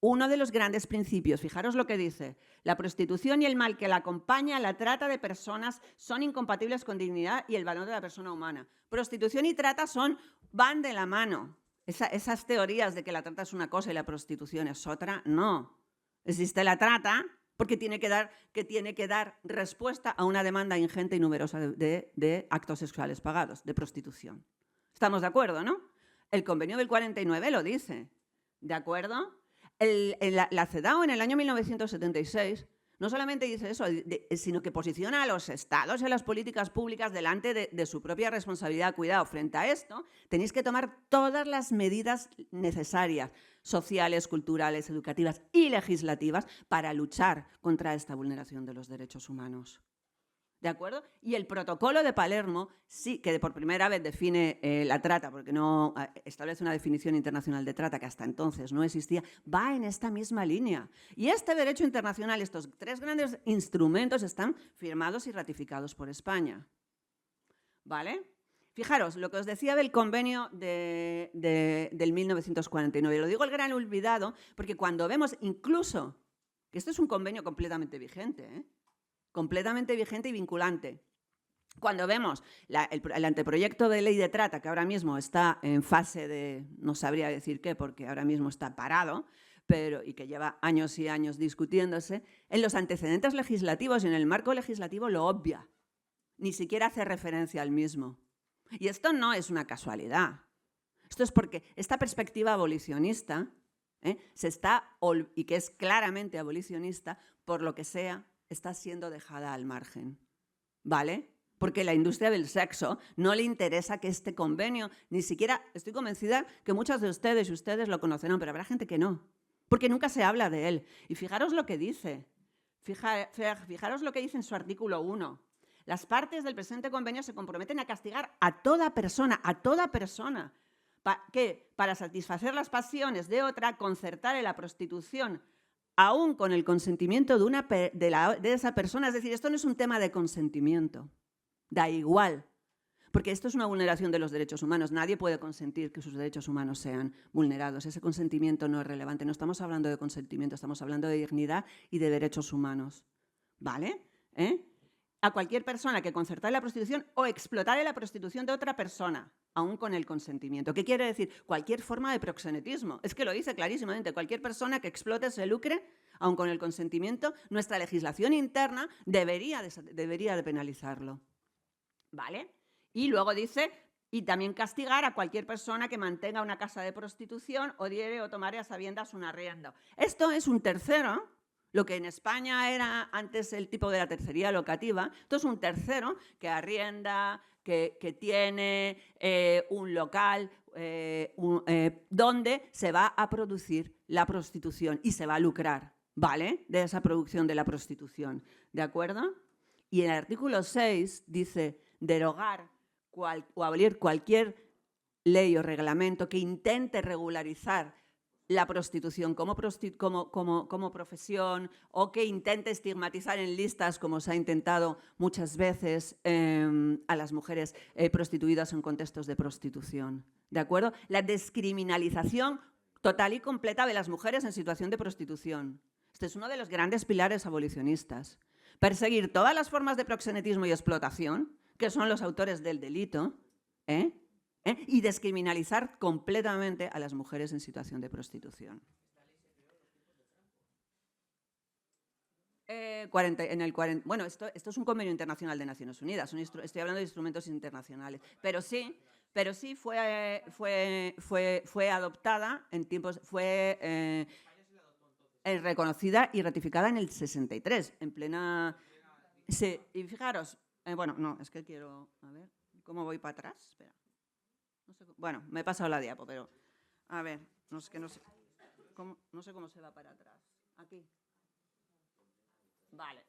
Uno de los grandes principios, fijaros lo que dice, la prostitución y el mal que la acompaña, la trata de personas, son incompatibles con dignidad y el valor de la persona humana. Prostitución y trata van de la mano. Esas teorías de que la trata es una cosa y la prostitución es otra, no. Existe la trata porque tiene que dar respuesta a una demanda ingente y numerosa de actos sexuales pagados, de prostitución. ¿Estamos de acuerdo, no? El convenio del 49 lo dice, ¿de acuerdo? La CEDAW en el año 1976 no solamente dice eso, sino que posiciona a los estados y a las políticas públicas delante de su propia responsabilidad. Cuidado, frente a esto tenéis que tomar todas las medidas necesarias, sociales, culturales, educativas y legislativas para luchar contra esta vulneración de los derechos humanos. ¿De acuerdo? Y el Protocolo de Palermo sí que por primera vez define la trata, porque no establece una definición internacional de trata que hasta entonces no existía, va en esta misma línea. Y este derecho internacional, estos tres grandes instrumentos están firmados y ratificados por España. ¿Vale? Fijaros, lo que os decía del convenio del 1949, lo digo el gran olvidado, porque cuando vemos incluso que este es un convenio completamente vigente, completamente vigente y vinculante. Cuando vemos el anteproyecto de ley de trata, que ahora mismo está en fase de, no sabría decir qué, porque ahora mismo está parado, y que lleva años y años discutiéndose, en los antecedentes legislativos y en el marco legislativo lo obvia. Ni siquiera hace referencia al mismo. Y esto no es una casualidad. Esto es porque esta perspectiva abolicionista, y que es claramente abolicionista, por lo que sea, está siendo dejada al margen, ¿vale? Porque la industria del sexo no le interesa que este convenio, ni siquiera, estoy convencida que muchos de ustedes y ustedes lo conocerán, pero habrá gente que no, porque nunca se habla de él. Y fijaros lo que dice, fijaros lo que dice en su artículo 1. Las partes del presente convenio se comprometen a castigar a toda persona, que para satisfacer las pasiones de otra, concertar en la prostitución, aún con el consentimiento de esa persona. Es decir, esto no es un tema de consentimiento, da igual, porque esto es una vulneración de los derechos humanos. Nadie puede consentir que sus derechos humanos sean vulnerados. Ese consentimiento no es relevante. No estamos hablando de consentimiento, estamos hablando de dignidad y de derechos humanos. ¿Vale? A cualquier persona que concertare la prostitución o explotare la prostitución de otra persona, aún con el consentimiento. ¿Qué quiere decir? Cualquier forma de proxenetismo. Es que lo dice clarísimamente. Cualquier persona que explote, se lucre, aún con el consentimiento, nuestra legislación interna debería de penalizarlo. ¿Vale? Y luego dice, y también castigar a cualquier persona que mantenga una casa de prostitución o diere o tomare a sabiendas un arriendo. Esto es un tercero. Lo que en España era antes el tipo de la tercería locativa, esto es un tercero que arrienda, que tiene un local donde se va a producir la prostitución y se va a lucrar, ¿vale? De esa producción de la prostitución, ¿de acuerdo? Y en el artículo 6 dice derogar o abolir cualquier ley o reglamento que intente regularizar la prostitución como profesión o que intente estigmatizar en listas, como se ha intentado muchas veces, a las mujeres prostituidas en contextos de prostitución. ¿De acuerdo? La descriminalización total y completa de las mujeres en situación de prostitución. Este es uno de los grandes pilares abolicionistas. Perseguir todas las formas de proxenetismo y explotación, que son los autores del delito, y descriminalizar completamente a las mujeres en situación de prostitución. Bueno, esto es un convenio internacional de Naciones Unidas, estoy hablando de instrumentos internacionales, pero sí fue adoptada en tiempos, fue reconocida y ratificada en el 63, en plena... Sí, y fijaros, bueno, no, es que quiero, a ver, ¿cómo voy para atrás? Espera. Bueno, me he pasado la diapo, pero a ver, no sé cómo se va para atrás. Aquí. Vale.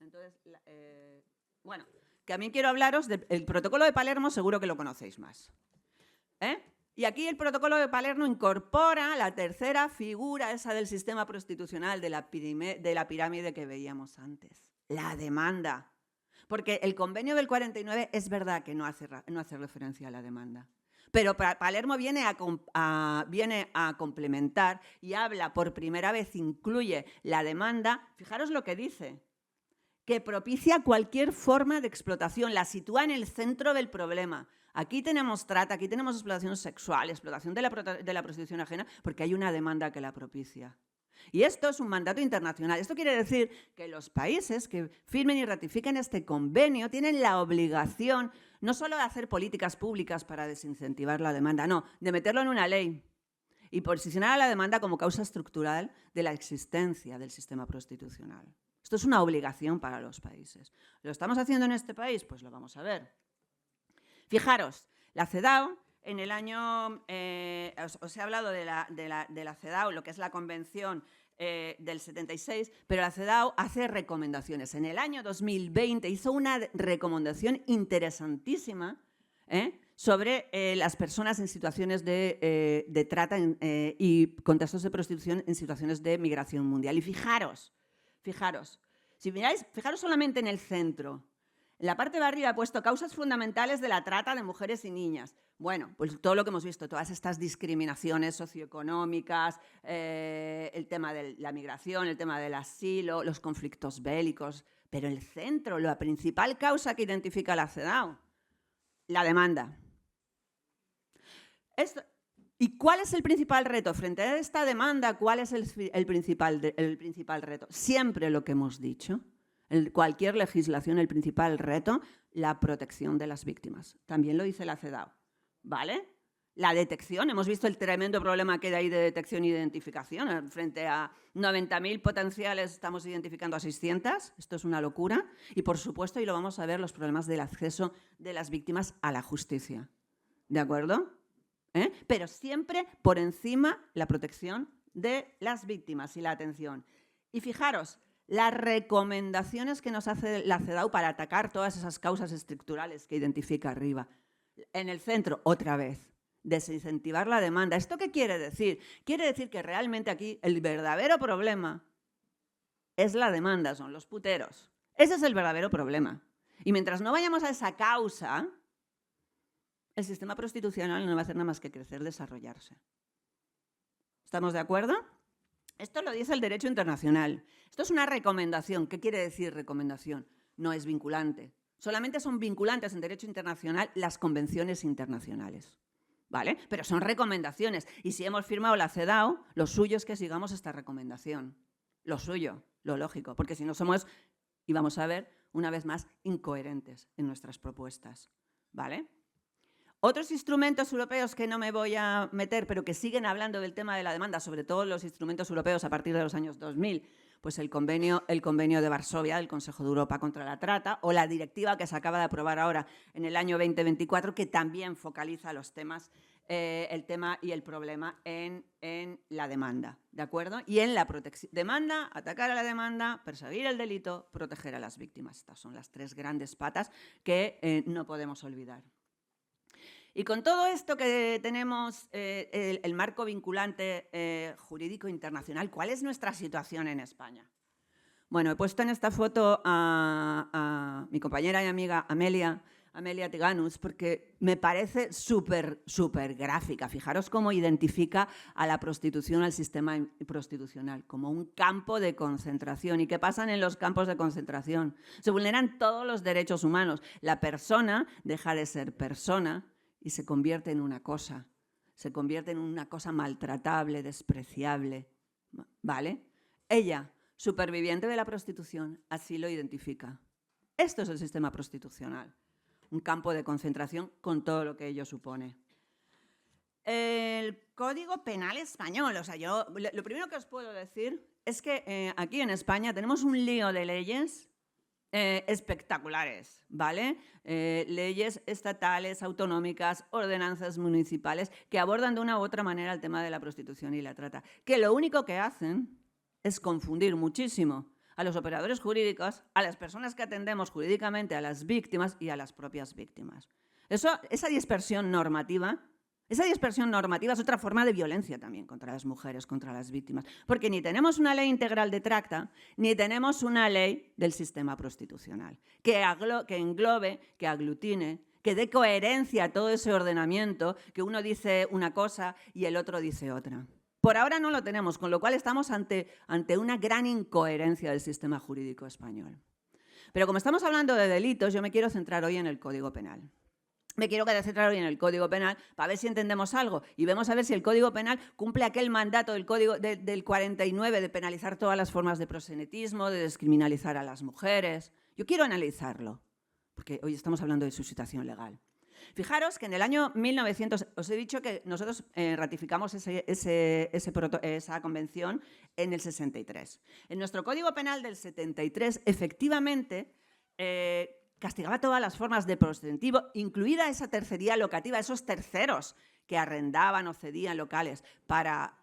Entonces, bueno, que a mí quiero hablaros del protocolo de Palermo, seguro que lo conocéis más. Y aquí el protocolo de Palermo incorpora la tercera figura, esa del sistema prostitucional, de la pirámide que veíamos antes, la demanda. Porque el convenio del 49 es verdad que no hace referencia a la demanda. Pero Palermo viene a complementar y habla por primera vez, incluye la demanda. Fijaros lo que dice, que propicia cualquier forma de explotación, la sitúa en el centro del problema. Aquí tenemos trata, aquí tenemos explotación sexual, explotación de la prostitución ajena, porque hay una demanda que la propicia. Y esto es un mandato internacional. Esto quiere decir que los países que firmen y ratifiquen este convenio tienen la obligación no solo de hacer políticas públicas para desincentivar la demanda, no, de meterlo en una ley y posicionar a la demanda como causa estructural de la existencia del sistema prostitucional. Esto es una obligación para los países. ¿Lo estamos haciendo en este país? Pues lo vamos a ver. Fijaros, la CEDAW, en el año, os he hablado de la CEDAW, lo que es la convención del 76, pero la CEDAW hace recomendaciones. En el año 2020 hizo una recomendación interesantísima sobre las personas en situaciones de trata y contextos de prostitución en situaciones de migración mundial. Y fijaros, si miráis, fijaros solamente en el centro. En la parte de arriba he puesto causas fundamentales de la trata de mujeres y niñas. Bueno, pues todo lo que hemos visto, todas estas discriminaciones socioeconómicas, el tema de la migración, el tema del asilo, los conflictos bélicos. Pero el centro, la principal causa que identifica la CEDAW, la demanda. ¿Y cuál es el principal reto? Frente a esta demanda, ¿cuál es el principal reto? Siempre lo que hemos dicho. En cualquier legislación, el principal reto, la protección de las víctimas. También lo dice la CEDAW, ¿vale? La detección, hemos visto el tremendo problema que hay de detección e identificación. Frente a 90.000 potenciales estamos identificando a 600. Esto es una locura. Y, por supuesto, y lo vamos a ver, los problemas del acceso de las víctimas a la justicia. ¿De acuerdo? Pero siempre por encima la protección de las víctimas y la atención. Y fijaros, las recomendaciones que nos hace la CEDAW para atacar todas esas causas estructurales que identifica arriba. En el centro, otra vez, desincentivar la demanda. ¿Esto qué quiere decir? Quiere decir que realmente aquí el verdadero problema es la demanda, son los puteros. Ese es el verdadero problema. Y mientras no vayamos a esa causa, el sistema prostitucional no va a hacer nada más que crecer, desarrollarse. ¿Estamos de acuerdo? Esto lo dice el derecho internacional. Esto es una recomendación. ¿Qué quiere decir recomendación? No es vinculante. Solamente son vinculantes en derecho internacional las convenciones internacionales, ¿vale? Pero son recomendaciones. Y si hemos firmado la CEDAW, lo suyo es que sigamos esta recomendación. Lo suyo, lo lógico. Porque si no somos, y vamos a ver, una vez más, incoherentes en nuestras propuestas, ¿vale? Otros instrumentos europeos que no me voy a meter, pero que siguen hablando del tema de la demanda, sobre todo los instrumentos europeos a partir de los años 2000, pues el convenio de Varsovia del Consejo de Europa contra la Trata o la directiva que se acaba de aprobar ahora en el año 2024, que también focaliza los temas, el tema y el problema en la demanda, ¿de acuerdo? Y en la protección. Demanda, atacar a la demanda, perseguir el delito, proteger a las víctimas. Estas son las tres grandes patas que no podemos olvidar. Y con todo esto que tenemos, el marco vinculante jurídico internacional, ¿cuál es nuestra situación en España? Bueno, he puesto en esta foto a mi compañera y amiga Amelia Tiganus, porque me parece súper gráfica. Fijaros cómo identifica a la prostitución, al sistema prostitucional, como un campo de concentración. ¿Y qué pasa en los campos de concentración? Se vulneran todos los derechos humanos. La persona deja de ser persona y se convierte en una cosa. Se convierte en una cosa maltratable, despreciable, ¿vale? Ella, superviviente de la prostitución, así lo identifica. Esto es el sistema prostitucional. Un campo de concentración con todo lo que ello supone. El Código Penal español, o sea, yo lo primero que os puedo decir es que aquí en España tenemos un lío de leyes espectaculares, ¿vale? Leyes estatales, autonómicas, ordenanzas municipales que abordan de una u otra manera el tema de la prostitución y la trata, que lo único que hacen es confundir muchísimo a los operadores jurídicos, a las personas que atendemos jurídicamente, a las víctimas y a las propias víctimas. Esa dispersión normativa es otra forma de violencia también contra las mujeres, contra las víctimas, porque ni tenemos una ley integral de trata, ni tenemos una ley del sistema prostitucional que englobe, que aglutine, que dé coherencia a todo ese ordenamiento, que uno dice una cosa y el otro dice otra. Por ahora no lo tenemos, con lo cual estamos ante una gran incoherencia del sistema jurídico español. Pero como estamos hablando de delitos, yo me quiero centrar hoy en el Código Penal. Me quiero centrar hoy en el Código Penal para ver si entendemos algo y vemos a ver si el Código Penal cumple aquel mandato del Código del 49 de penalizar todas las formas de proxenetismo, de descriminalizar a las mujeres. Yo quiero analizarlo, porque hoy estamos hablando de su situación legal. Fijaros que en el año 1900, os he dicho que nosotros ratificamos esa convención en el 63. En nuestro Código Penal del 73, efectivamente, castigaba todas las formas de proxenetismo, incluida esa tercería locativa, esos terceros que arrendaban o cedían locales para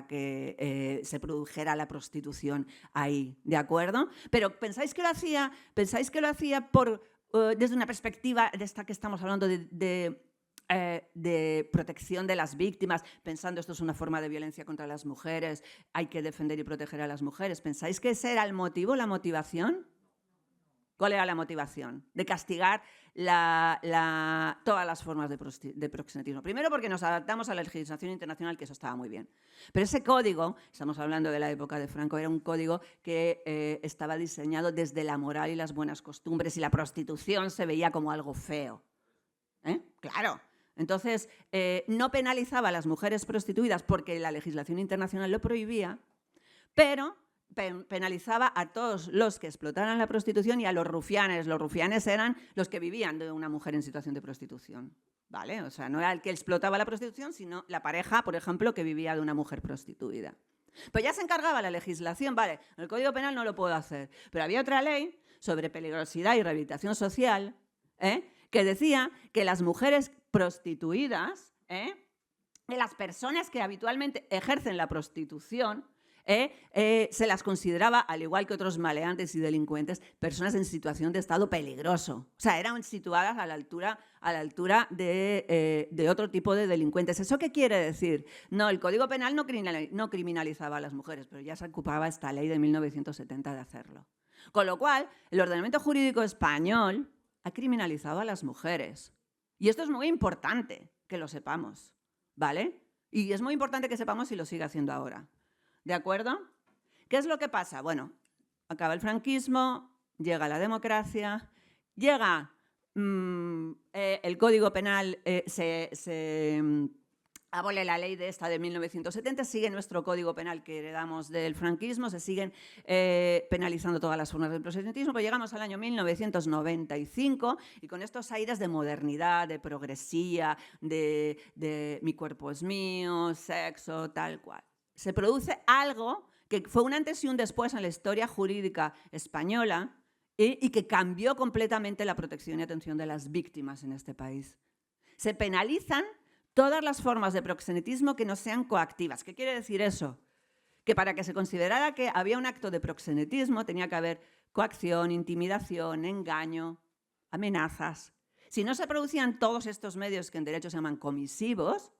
que se produjera la prostitución ahí, ¿de acuerdo? Pero ¿pensáis que lo hacía desde una perspectiva de esta que estamos hablando de protección de las víctimas, pensando esto es una forma de violencia contra las mujeres, hay que defender y proteger a las mujeres? ¿Pensáis que ese era el motivo, la motivación? ¿Cuál era la motivación? De castigar todas las formas de proxenetismo. Primero porque nos adaptamos a la legislación internacional, que eso estaba muy bien. Pero ese código, estamos hablando de la época de Franco, era un código que estaba diseñado desde la moral y las buenas costumbres, y la prostitución se veía como algo feo. Claro. Entonces, no penalizaba a las mujeres prostituidas porque la legislación internacional lo prohibía, pero penalizaba a todos los que explotaran la prostitución y a los rufianes. Los rufianes eran los que vivían de una mujer en situación de prostitución, ¿vale? O sea, no era el que explotaba la prostitución, sino la pareja, por ejemplo, que vivía de una mujer prostituida. Pues ya se encargaba la legislación, vale, en el Código Penal no lo puedo hacer, pero había otra ley sobre peligrosidad y rehabilitación social, que decía que las mujeres prostituidas, de las personas que habitualmente ejercen la prostitución, se las consideraba, al igual que otros maleantes y delincuentes, personas en situación de estado peligroso. O sea, eran situadas a la altura de otro tipo de delincuentes. ¿Eso qué quiere decir? No, el Código Penal no criminalizaba a las mujeres, pero ya se ocupaba esta ley de 1970 de hacerlo. Con lo cual, el ordenamiento jurídico español ha criminalizado a las mujeres. Y esto es muy importante que lo sepamos, ¿vale? Y es muy importante que sepamos si lo sigue haciendo ahora. ¿De acuerdo? ¿Qué es lo que pasa? Bueno, acaba el franquismo, llega la democracia, llega el Código Penal, se abole la ley de 1970, sigue nuestro Código Penal que heredamos del franquismo, se siguen penalizando todas las formas del proxenetismo, pero llegamos al año 1995 y con estos aires de modernidad, de progresía, de mi cuerpo es mío, sexo, tal cual. Se produce algo que fue un antes y un después en la historia jurídica española y que cambió completamente la protección y atención de las víctimas en este país. Se penalizan todas las formas de proxenetismo que no sean coactivas. ¿Qué quiere decir eso? Que para que se considerara que había un acto de proxenetismo tenía que haber coacción, intimidación, engaño, amenazas. Si no se producían todos estos medios que en derecho se llaman comisivos,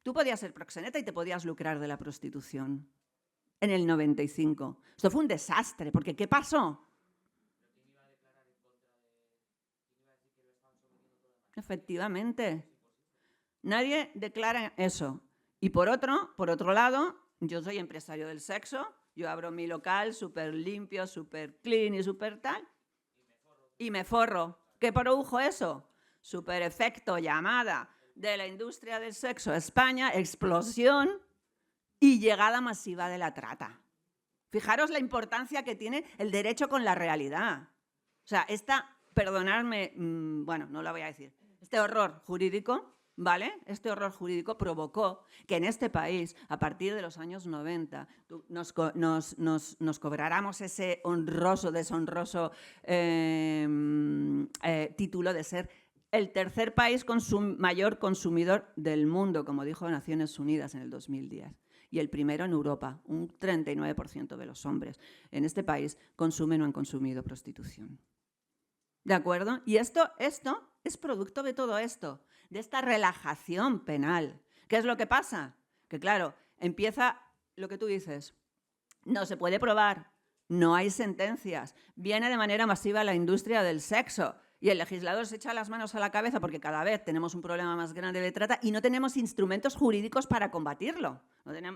tú podías ser proxeneta y te podías lucrar de la prostitución. En el 95. Esto fue un desastre, porque ¿qué pasó? Efectivamente. Nadie declara eso. Y por otro lado, yo soy empresario del sexo, yo abro mi local súper limpio, súper clean y súper tal, y me forro. ¿Qué produjo eso? Súper efecto llamada de la industria del sexo a España, explosión y llegada masiva de la trata. Fijaros la importancia que tiene el derecho con la realidad. O sea, perdonadme, bueno, no lo voy a decir, este horror jurídico, ¿vale? Este horror jurídico provocó que en este país, a partir de los años 90, nos cobráramos ese deshonroso título de ser el tercer país mayor consumidor del mundo, como dijo Naciones Unidas en el 2010. y el primero en Europa. Un 39% de los hombres en este país consumen o han consumido prostitución. ¿De acuerdo? Y esto es producto de todo esto, de esta relajación penal. ¿Qué es lo que pasa? Que claro, empieza lo que tú dices, no se puede probar, no hay sentencias, viene de manera masiva la industria del sexo y el legislador se echa las manos a la cabeza porque cada vez tenemos un problema más grande de trata y no tenemos instrumentos jurídicos para combatirlo.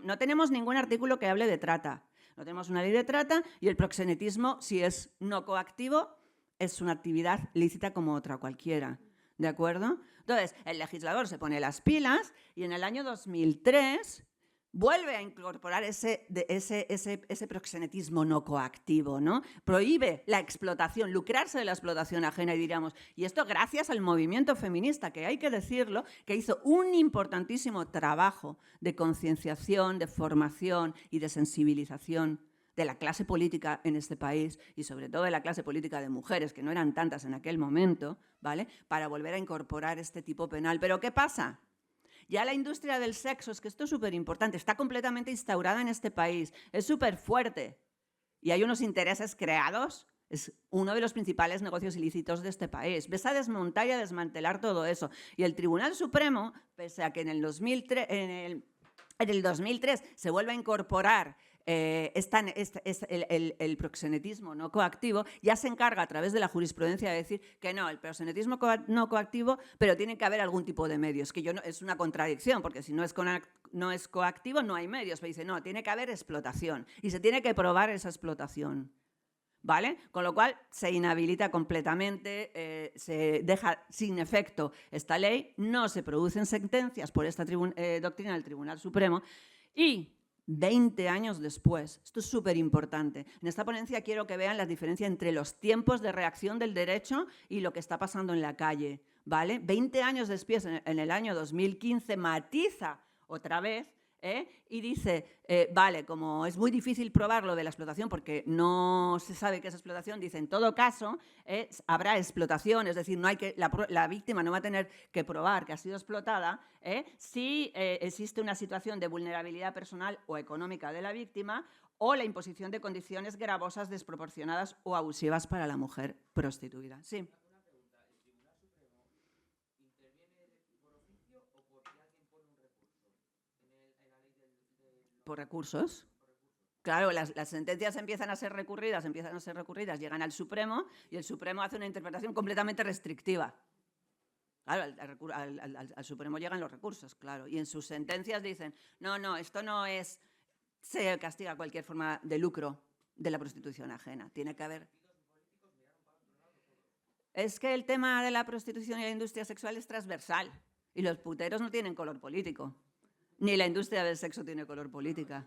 No tenemos ningún artículo que hable de trata. No tenemos una ley de trata y el proxenetismo, si es no coactivo, es una actividad lícita como otra cualquiera, ¿de acuerdo? Entonces, el legislador se pone las pilas y en el año 2003 vuelve a incorporar ese proxenetismo no coactivo, ¿no? Prohíbe la explotación, lucrarse de la explotación ajena y diríamos, y esto gracias al movimiento feminista, que hay que decirlo, que hizo un importantísimo trabajo de concienciación, de formación y de sensibilización de la clase política en este país y sobre todo de la clase política de mujeres, que no eran tantas en aquel momento, ¿vale? Para volver a incorporar este tipo penal. ¿Pero qué pasa? Ya la industria del sexo, es que esto es súper importante, está completamente instaurada en este país, es súper fuerte y hay unos intereses creados, es uno de los principales negocios ilícitos de este país. Ves a desmontar y a desmantelar todo eso. Y el Tribunal Supremo, pese a que en el 2003 se vuelve a incorporar el proxenetismo no coactivo, ya se encarga a través de la jurisprudencia de decir que no, el proxenetismo no coactivo, pero tiene que haber algún tipo de medios, que es una contradicción, porque si no es coactivo no hay medios, pero dice no, tiene que haber explotación y se tiene que probar esa explotación. ¿Vale? Con lo cual se inhabilita completamente, se deja sin efecto esta ley, no se producen sentencias por esta doctrina del Tribunal Supremo y 20 años después, esto es súper importante, en esta ponencia quiero que vean la diferencia entre los tiempos de reacción del derecho y lo que está pasando en la calle, ¿vale? 20 años después, en el año 2015, matiza otra vez, y dice, vale, como es muy difícil probar lo de la explotación porque no se sabe qué es explotación, dice, en todo caso habrá explotación, es decir, la víctima no va a tener que probar que ha sido explotada si existe una situación de vulnerabilidad personal o económica de la víctima o la imposición de condiciones gravosas, desproporcionadas o abusivas para la mujer prostituida. Sí. Por recursos. Claro, las sentencias empiezan a ser recurridas, llegan al Supremo y el Supremo hace una interpretación completamente restrictiva. Claro, al Supremo llegan los recursos, claro, y en sus sentencias dicen, no, esto no es, se castiga cualquier forma de lucro de la prostitución ajena, tiene que haber... Es que el tema de la prostitución y la industria sexual es transversal y los puteros no tienen color político. Ni la industria del sexo tiene color política.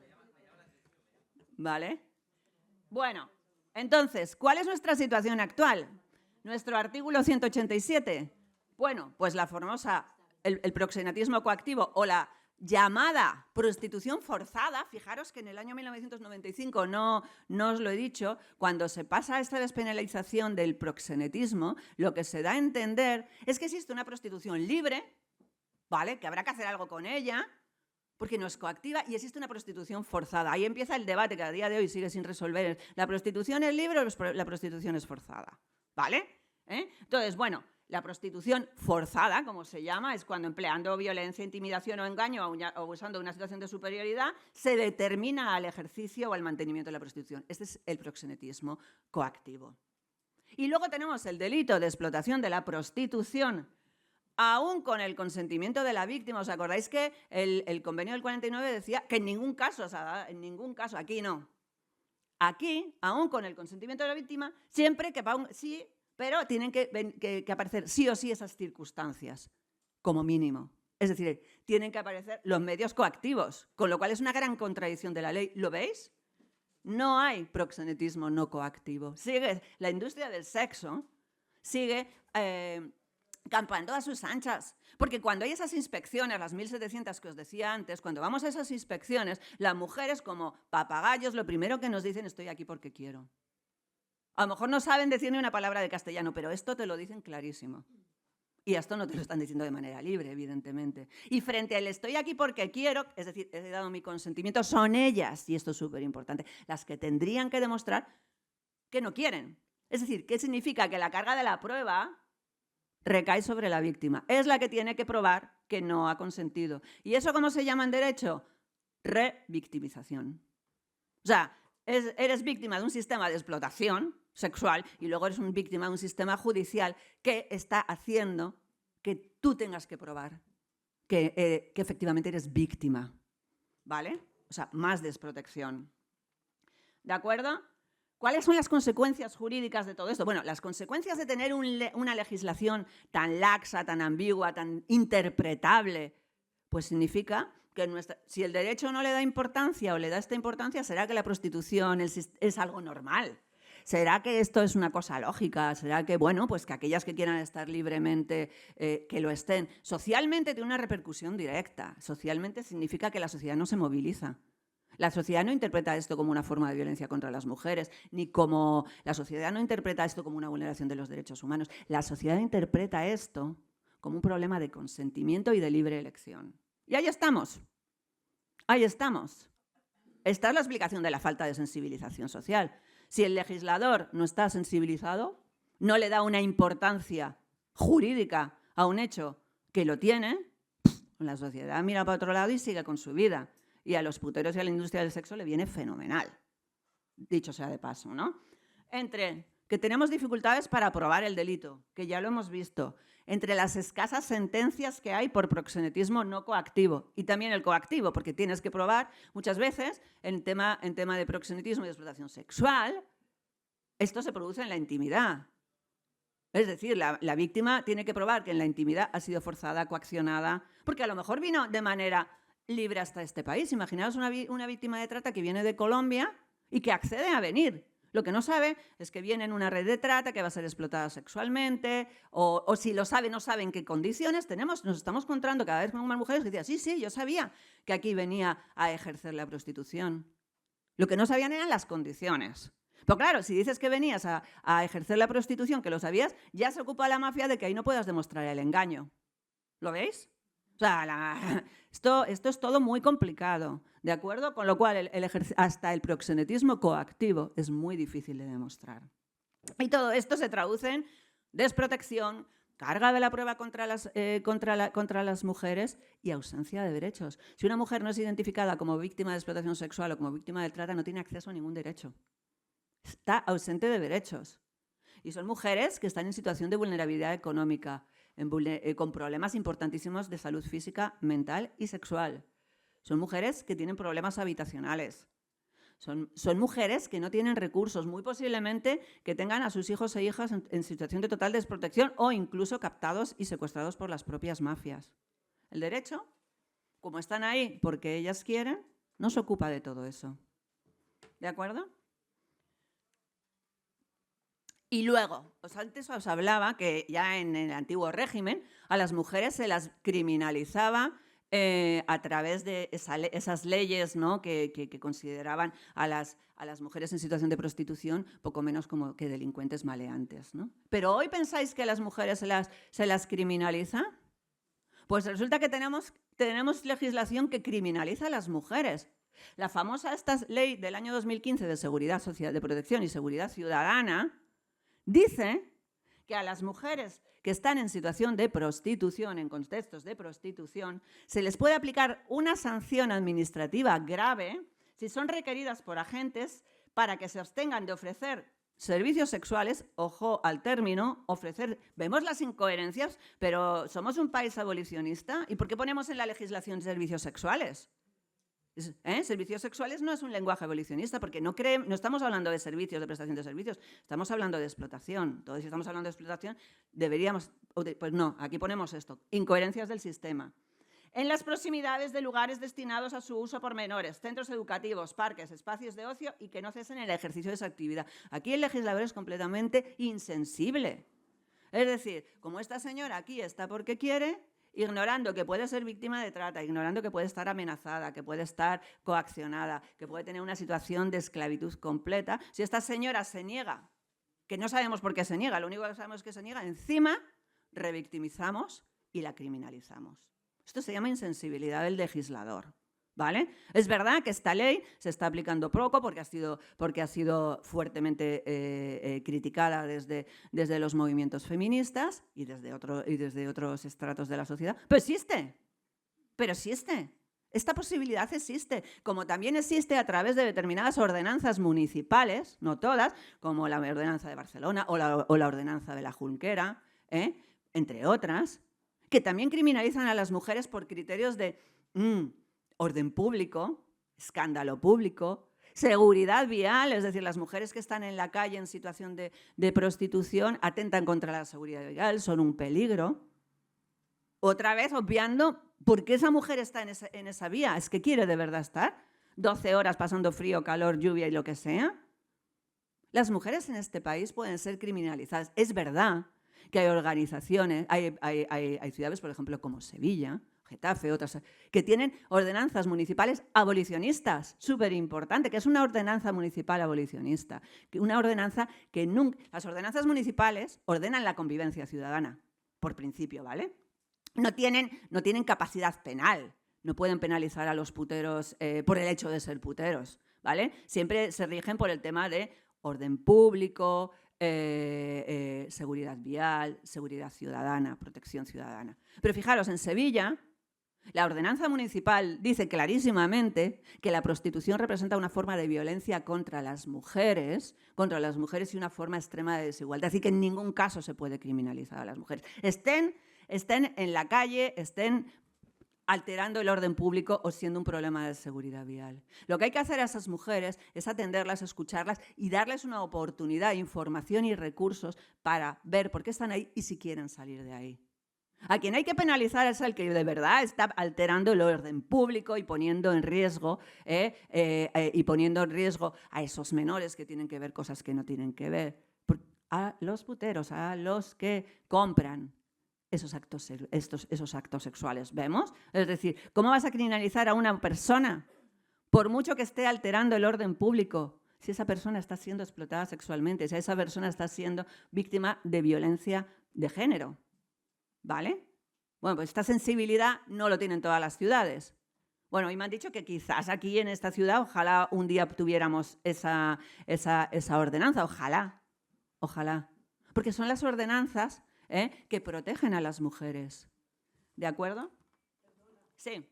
¿Vale? Bueno, entonces, ¿cuál es nuestra situación actual? Nuestro artículo 187. Bueno, pues la famosa, el proxenetismo coactivo o la llamada prostitución forzada. Fijaros que en el año 1995, no os lo he dicho, cuando se pasa a esta despenalización del proxenetismo, lo que se da a entender es que existe una prostitución libre, ¿vale? Que habrá que hacer algo con ella, porque no es coactiva y existe una prostitución forzada. Ahí empieza el debate que a día de hoy sigue sin resolver. ¿La prostitución es libre o la prostitución es forzada? ¿Vale? Entonces, bueno, la prostitución forzada, como se llama, es cuando empleando violencia, intimidación o engaño o usando una situación de superioridad se determina al ejercicio o al mantenimiento de la prostitución. Este es el proxenetismo coactivo. Y luego tenemos el delito de explotación de la prostitución aún con el consentimiento de la víctima. ¿Os acordáis que el convenio del 49 decía que en ningún caso, aquí no? Aquí, aún con el consentimiento de la víctima, siempre que sí, pero tienen que aparecer sí o sí esas circunstancias, como mínimo. Es decir, tienen que aparecer los medios coactivos, con lo cual es una gran contradicción de la ley. ¿Lo veis? No hay proxenetismo no coactivo. Sigue la industria del sexo, sigue campando a sus anchas, porque cuando hay esas inspecciones, las 1.700 que os decía antes, cuando vamos a esas inspecciones, las mujeres como papagayos lo primero que nos dicen, estoy aquí porque quiero. A lo mejor no saben decir ni una palabra de castellano, pero esto te lo dicen clarísimo. Y esto no te lo están diciendo de manera libre, evidentemente. Y frente al estoy aquí porque quiero, es decir, he dado mi consentimiento, son ellas, y esto es súper importante, las que tendrían que demostrar que no quieren. Es decir, ¿qué significa? Que la carga de la prueba recae sobre la víctima. Es la que tiene que probar que no ha consentido. ¿Y eso cómo se llama en derecho? Revictimización. O sea, eres víctima de un sistema de explotación sexual y luego eres una víctima de un sistema judicial que está haciendo que tú tengas que probar que efectivamente eres víctima. ¿Vale? O sea, más desprotección. ¿De acuerdo? ¿Cuáles son las consecuencias jurídicas de todo esto? Bueno, las consecuencias de tener una legislación tan laxa, tan ambigua, tan interpretable, pues significa que si el derecho no le da importancia o le da esta importancia, será que la prostitución es algo normal. ¿Será que esto es una cosa lógica? ¿Será que, bueno, pues que aquellas que quieran estar libremente, que lo estén? Socialmente tiene una repercusión directa. Socialmente significa que la sociedad no se moviliza. La sociedad no interpreta esto como una forma de violencia contra las mujeres, la sociedad no interpreta esto como una vulneración de los derechos humanos. La sociedad interpreta esto como un problema de consentimiento y de libre elección. Y ahí estamos. Ahí estamos. Esta es la explicación de la falta de sensibilización social. Si el legislador no está sensibilizado, no le da una importancia jurídica a un hecho que lo tiene, la sociedad mira para otro lado y sigue con su vida. Y a los puteros y a la industria del sexo le viene fenomenal, dicho sea de paso, ¿no? Entre que tenemos dificultades para probar el delito, que ya lo hemos visto, entre las escasas sentencias que hay por proxenetismo no coactivo y también el coactivo, porque tienes que probar muchas veces en tema de proxenetismo y de explotación sexual, esto se produce en la intimidad. Es decir, la víctima tiene que probar que en la intimidad ha sido forzada, coaccionada, porque a lo mejor vino de manera libre hasta este país. Imaginaos una víctima de trata que viene de Colombia y que accede a venir. Lo que no sabe es que viene en una red de trata, que va a ser explotada sexualmente, o si lo sabe, no sabe en qué condiciones. Nos estamos encontrando cada vez con más mujeres que decían, sí, yo sabía que aquí venía a ejercer la prostitución. Lo que no sabían eran las condiciones. Pero claro, si dices que venías a ejercer la prostitución, que lo sabías, ya se ocupa la mafia de que ahí no puedas demostrar el engaño. ¿Lo veis? O sea, esto es todo muy complicado, ¿de acuerdo? Con lo cual, hasta el proxenetismo coactivo es muy difícil de demostrar. Y todo esto se traduce en desprotección, carga de la prueba contra las mujeres y ausencia de derechos. Si una mujer no es identificada como víctima de explotación sexual o como víctima de trata, no tiene acceso a ningún derecho. Está ausente de derechos. Y son mujeres que están en situación de vulnerabilidad económica, con problemas importantísimos de salud física, mental y sexual. Son mujeres que tienen problemas habitacionales. Son mujeres que no tienen recursos, muy posiblemente que tengan a sus hijos e hijas en situación de total desprotección o incluso captados y secuestrados por las propias mafias. El derecho, como están ahí porque ellas quieren, no se ocupa de todo eso. ¿De acuerdo? Y luego, antes os hablaba que ya en el antiguo régimen a las mujeres se las criminalizaba a través de esas leyes, ¿no? que consideraban a las mujeres en situación de prostitución poco menos como que delincuentes maleantes, ¿no? Pero hoy pensáis que a las mujeres se las criminaliza. Pues resulta que tenemos legislación que criminaliza a las mujeres. La famosa esta ley del año 2015 de seguridad social, de protección y seguridad ciudadana dice que a las mujeres que están en situación de prostitución, en contextos de prostitución, se les puede aplicar una sanción administrativa grave si son requeridas por agentes para que se abstengan de ofrecer servicios sexuales, ojo al término, ofrecer. Vemos las incoherencias, pero somos un país abolicionista. ¿Y por qué ponemos en la legislación servicios sexuales? Servicios sexuales no es un lenguaje abolicionista porque no estamos hablando de servicios, de prestación de servicios, estamos hablando de explotación. Entonces, si estamos hablando de explotación, pues no, aquí ponemos esto, incoherencias del sistema. En las proximidades de lugares destinados a su uso por menores, centros educativos, parques, espacios de ocio y que no cesen el ejercicio de esa actividad. Aquí el legislador es completamente insensible. Es decir, como esta señora aquí está porque quiere, ignorando que puede ser víctima de trata, ignorando que puede estar amenazada, que puede estar coaccionada, que puede tener una situación de esclavitud completa. Si esta señora se niega, que no sabemos por qué se niega, lo único que sabemos es que se niega, encima revictimizamos y la criminalizamos. Esto se llama insensibilidad del legislador, ¿vale? Es verdad que esta ley se está aplicando poco porque ha sido fuertemente criticada desde los movimientos feministas y desde otros estratos de la sociedad, pero existe. Esta posibilidad existe, como también existe a través de determinadas ordenanzas municipales, no todas, como la ordenanza de Barcelona o la ordenanza de la Junquera, entre otras, que también criminalizan a las mujeres por criterios de orden público, escándalo público, seguridad vial, es decir, las mujeres que están en la calle en situación de prostitución atentan contra la seguridad vial, son un peligro. Otra vez obviando por qué esa mujer está en esa vía. ¿Es que quiere de verdad estar 12 horas pasando frío, calor, lluvia y lo que sea? Las mujeres en este país pueden ser criminalizadas. Es verdad que hay organizaciones, hay ciudades, por ejemplo, como Sevilla, Getafe, otras, que tienen ordenanzas municipales abolicionistas, súper importante, que es una ordenanza municipal abolicionista. Una ordenanza que nunca... Las ordenanzas municipales ordenan la convivencia ciudadana, por principio, ¿vale? No tienen capacidad penal, no pueden penalizar a los puteros por el hecho de ser puteros, ¿vale? Siempre se rigen por el tema de orden público, seguridad vial, seguridad ciudadana, protección ciudadana. Pero fijaros, en Sevilla, la ordenanza municipal dice clarísimamente que la prostitución representa una forma de violencia contra las mujeres y una forma extrema de desigualdad, así que en ningún caso se puede criminalizar a las mujeres. Estén en la calle, estén alterando el orden público o siendo un problema de seguridad vial. Lo que hay que hacer a esas mujeres es atenderlas, escucharlas y darles una oportunidad, información y recursos para ver por qué están ahí y si quieren salir de ahí. A quien hay que penalizar es al que de verdad está alterando el orden público y poniendo en riesgo a esos menores que tienen que ver cosas que no tienen que ver. A los puteros, a los que compran esos actos sexuales. ¿Vemos? Es decir, ¿cómo vas a criminalizar a una persona por mucho que esté alterando el orden público si esa persona está siendo explotada sexualmente, si esa persona está siendo víctima de violencia de género? ¿Vale? Bueno, pues esta sensibilidad no lo tienen todas las ciudades. Bueno, y me han dicho que quizás aquí en esta ciudad ojalá un día tuviéramos esa ordenanza. Ojalá. Porque son las ordenanzas que protegen a las mujeres. ¿De acuerdo? Sí.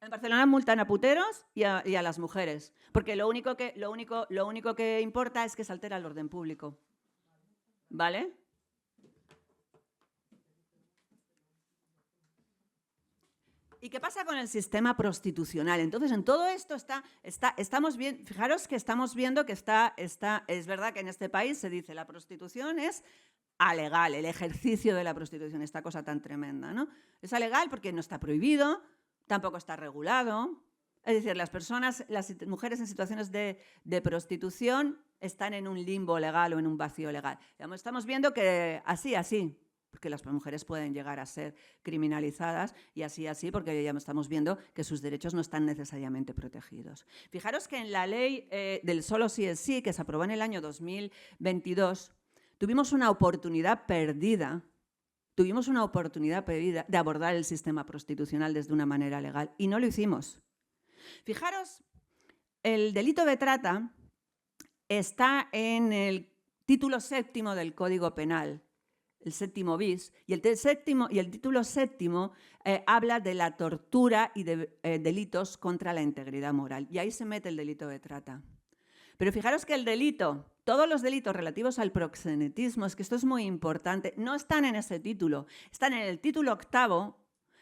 En Barcelona multan a puteros y a las mujeres, porque lo único que importa es que se altera el orden público. ¿Vale? ¿Y qué pasa con el sistema prostitucional? Entonces, en todo esto estamos bien. Fijaros que estamos viendo que es verdad que en este país se dice la prostitución es alegal, el ejercicio de la prostitución, esta cosa tan tremenda, ¿no? Es alegal porque no está prohibido, tampoco está regulado. Es decir, las mujeres en situaciones de prostitución están en un limbo legal o en un vacío legal. Estamos viendo que así, porque las mujeres pueden llegar a ser criminalizadas y así, porque ya estamos viendo que sus derechos no están necesariamente protegidos. Fijaros que en la ley del solo sí es sí, que se aprobó en el año 2022, tuvimos una oportunidad perdida de abordar el sistema prostitucional desde una manera legal y no lo hicimos. Fijaros, el delito de trata está en el título 7º del Código Penal, el 7º bis, y el título 7º habla de la tortura y de delitos contra la integridad moral. Y ahí se mete el delito de trata. Pero fijaros que todos los delitos relativos al proxenetismo, es que esto es muy importante, no están en ese título, están en el título 8º,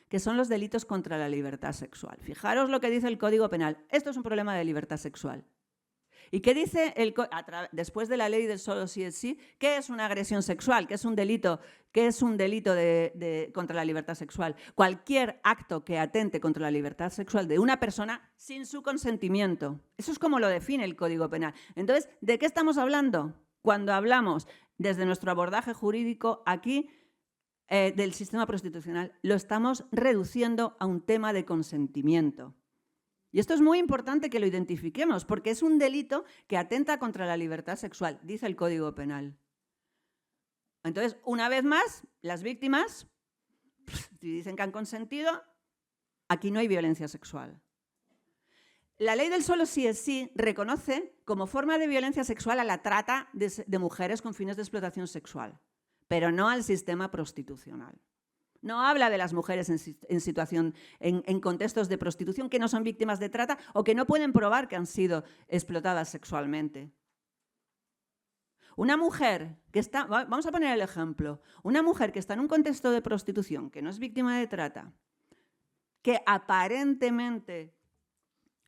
que son los delitos contra la libertad sexual. Fijaros lo que dice el Código Penal. Esto es un problema de libertad sexual. ¿Y qué dice después de la ley del solo sí es sí? ¿Qué es una agresión sexual? ¿Qué es un delito contra la libertad sexual? Cualquier acto que atente contra la libertad sexual de una persona sin su consentimiento. Eso es como lo define el Código Penal. Entonces, ¿de qué estamos hablando? Cuando hablamos desde nuestro abordaje jurídico aquí del sistema prostitucional, lo estamos reduciendo a un tema de consentimiento. Y esto es muy importante que lo identifiquemos, porque es un delito que atenta contra la libertad sexual, dice el Código Penal. Entonces, una vez más, las víctimas, si dicen que han consentido, aquí no hay violencia sexual. La ley del solo sí es sí reconoce como forma de violencia sexual a la trata de mujeres con fines de explotación sexual, pero no al sistema prostitucional. No habla de las mujeres en contextos de prostitución que no son víctimas de trata o que no pueden probar que han sido explotadas sexualmente. Una mujer que está, vamos a poner el ejemplo, una mujer que está en un contexto de prostitución, que no es víctima de trata, que aparentemente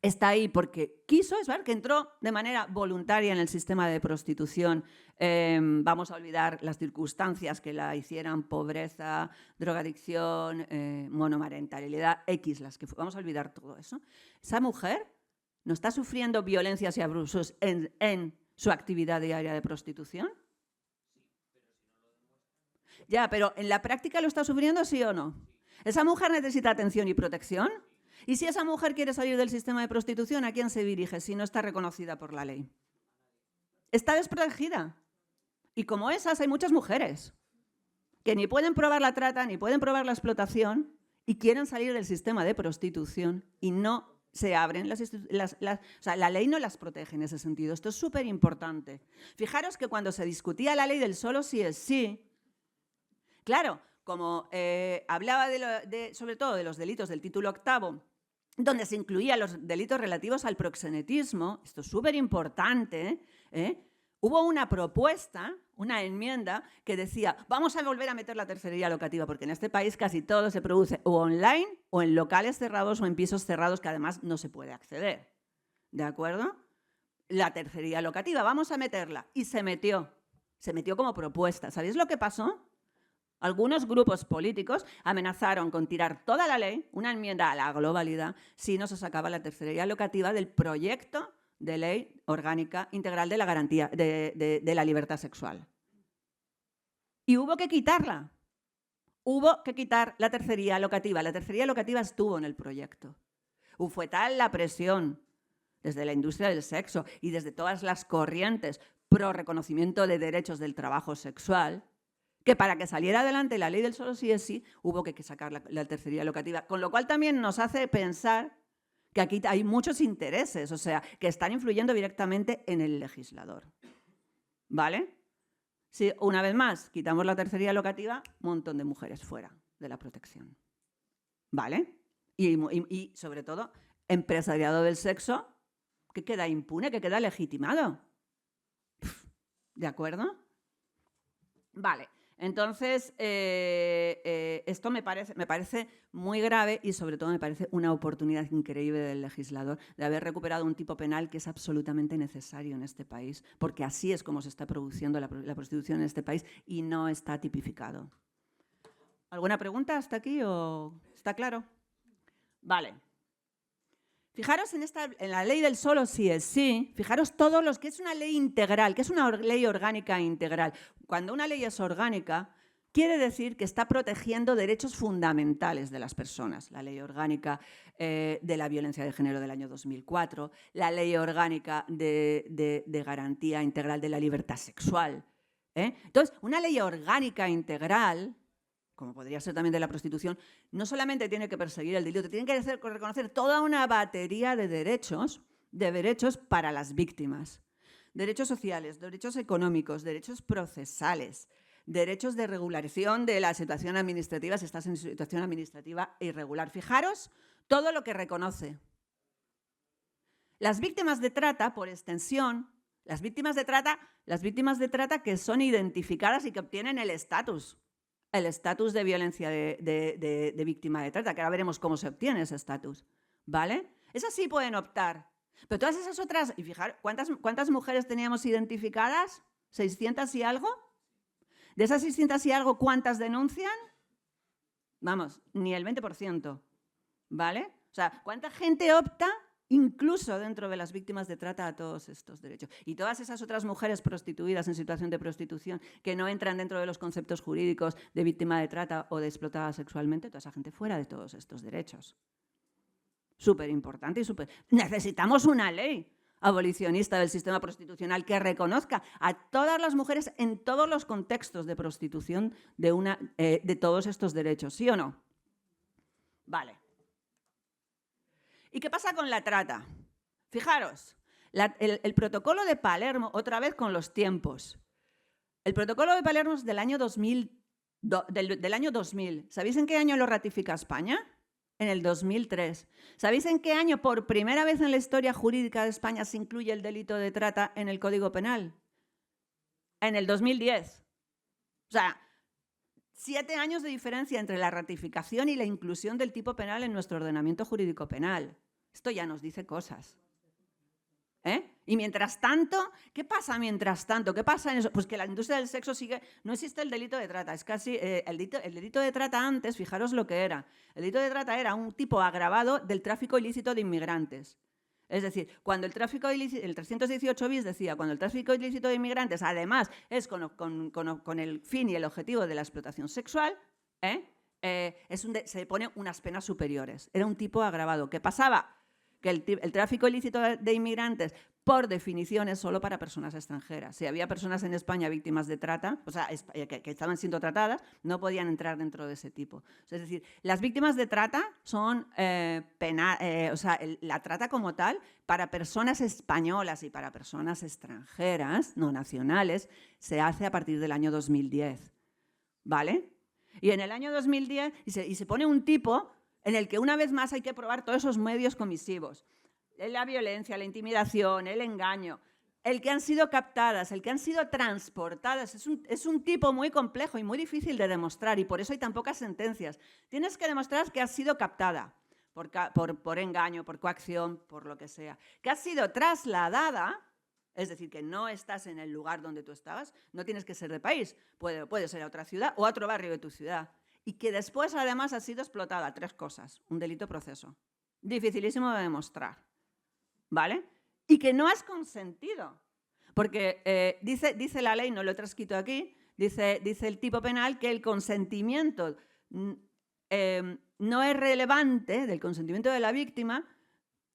está ahí porque quiso, es verdad, que entró de manera voluntaria en el sistema de prostitución. Vamos a olvidar las circunstancias que la hicieran, pobreza, drogadicción, monomarentalidad, X, vamos a olvidar todo eso. Esa mujer no está sufriendo violencias y abusos en su actividad diaria de prostitución. Ya, pero ¿en la práctica lo está sufriendo, sí o no? ¿Esa mujer necesita atención y protección? Y si esa mujer quiere salir del sistema de prostitución, ¿a quién se dirige si no está reconocida por la ley? Está desprotegida. Y como esas hay muchas mujeres que ni pueden probar la trata, ni pueden probar la explotación y quieren salir del sistema de prostitución y no se abren. O sea, la ley no las protege en ese sentido. Esto es súper importante. Fijaros que cuando se discutía la ley del solo sí es sí, claro, como hablaba sobre todo de los delitos del título octavo, donde se incluían los delitos relativos al proxenetismo, esto es súper importante, hubo una propuesta, una enmienda que decía, vamos a volver a meter la tercería locativa, porque en este país casi todo se produce o online o en locales cerrados o en pisos cerrados que además no se puede acceder. ¿De acuerdo? La tercería locativa, vamos a meterla. Y se metió como propuesta. ¿Sabéis lo que pasó? Algunos grupos políticos amenazaron con tirar toda la ley, una enmienda a la globalidad, si no se sacaba la tercería locativa del proyecto de ley orgánica integral de la garantía de la libertad sexual. Y hubo que quitarla. Hubo que quitar la tercería locativa. La tercería locativa estuvo en el proyecto. Fue tal la presión desde la industria del sexo y desde todas las corrientes pro reconocimiento de derechos del trabajo sexual, que para que saliera adelante la ley del solo sí es sí, hubo que sacar la tercería locativa. Con lo cual también nos hace pensar que aquí hay muchos intereses, o sea, que están influyendo directamente en el legislador. ¿Vale? Si una vez más quitamos la tercería locativa, un montón de mujeres fuera de la protección. ¿Vale? Y sobre todo, empresariado del sexo que queda impune, que queda legitimado. ¿De acuerdo? Vale. Entonces, esto me parece muy grave y sobre todo me parece una oportunidad increíble del legislador de haber recuperado un tipo penal que es absolutamente necesario en este país, porque así es como se está produciendo la prostitución en este país y no está tipificado. ¿Alguna pregunta hasta aquí o está claro? Vale. Fijaros en la ley del solo sí es sí, fijaros todos los que es una ley integral, que es una ley orgánica integral. Cuando una ley es orgánica, quiere decir que está protegiendo derechos fundamentales de las personas. La ley orgánica de la violencia de género del año 2004, la ley orgánica de garantía integral de la libertad sexual. Entonces, una ley orgánica integral, como podría ser también de la prostitución, no solamente tiene que perseguir el delito, tiene que reconocer toda una batería de derechos para las víctimas. Derechos sociales, derechos económicos, derechos procesales, derechos de regularización de la situación administrativa si estás en situación administrativa irregular. Fijaros todo lo que reconoce. Las víctimas de trata, por extensión, las víctimas de trata que son identificadas y que obtienen el estatus de violencia de víctima de trata, que ahora veremos cómo se obtiene ese estatus, ¿vale? Esas sí pueden optar. Pero todas esas otras, y fijar, ¿cuántas mujeres teníamos identificadas? ¿600 y algo? De esas 600 y algo, ¿cuántas denuncian? Vamos, ni el 20%, ¿vale? O sea, ¿cuánta gente opta, incluso dentro de las víctimas de trata, a todos estos derechos? Y todas esas otras mujeres prostituidas en situación de prostitución que no entran dentro de los conceptos jurídicos de víctima de trata o de explotada sexualmente, toda esa gente fuera de todos estos derechos. Súper importante y súper... Necesitamos una ley. abolicionista del sistema prostitucional que reconozca a todas las mujeres en todos los contextos de prostitución de todos estos derechos, ¿sí o no? Vale. ¿Y qué pasa con la trata? Fijaros, el protocolo de Palermo, otra vez con los tiempos. El protocolo de Palermo es del año 2000. Del año 2000. ¿Sabéis en qué año lo ratifica España? En el 2003. ¿Sabéis en qué año por primera vez en la historia jurídica de España se incluye el delito de trata en el Código Penal? En el 2010. O sea, 7 años de diferencia entre la ratificación y la inclusión del tipo penal en nuestro ordenamiento jurídico penal. Esto ya nos dice cosas. Y mientras tanto, ¿qué pasa mientras tanto? ¿Qué pasa en eso? Pues que la industria del sexo sigue... No existe el delito de trata. Es casi... el delito de trata antes, fijaros lo que era. El delito de trata era un tipo agravado del tráfico ilícito de inmigrantes. Es decir, cuando el tráfico ilícito... El 318 bis decía, cuando el tráfico ilícito de inmigrantes, además, es con el fin y el objetivo de la explotación sexual, se pone unas penas superiores. Era un tipo agravado. ¿Qué pasaba? Que el tráfico ilícito de inmigrantes, por definición, es solo para personas extranjeras. Si había personas en España víctimas de trata, o sea, que estaban siendo tratadas, no podían entrar dentro de ese tipo. Es decir, las víctimas de trata son la trata como tal, para personas españolas y para personas extranjeras, no nacionales, se hace a partir del año 2010. ¿Vale? Y en el año 2010, y se pone un tipo en el que una vez más hay que probar todos esos medios comisivos. La violencia, la intimidación, el engaño, el que han sido captadas, el que han sido transportadas. Es un tipo muy complejo y muy difícil de demostrar y por eso hay tan pocas sentencias. Tienes que demostrar que has sido captada por engaño, por coacción, por lo que sea. Que has sido trasladada, es decir, que no estás en el lugar donde tú estabas, no tienes que ser de país, puede ser a otra ciudad o a otro barrio de tu ciudad. Y que después, además, ha sido explotada. 3 cosas. Un delito proceso. Dificilísimo de demostrar. ¿Vale? Y que no has consentido. Porque dice la ley, no lo he transcrito aquí, dice el tipo penal que el consentimiento no es relevante, del consentimiento de la víctima,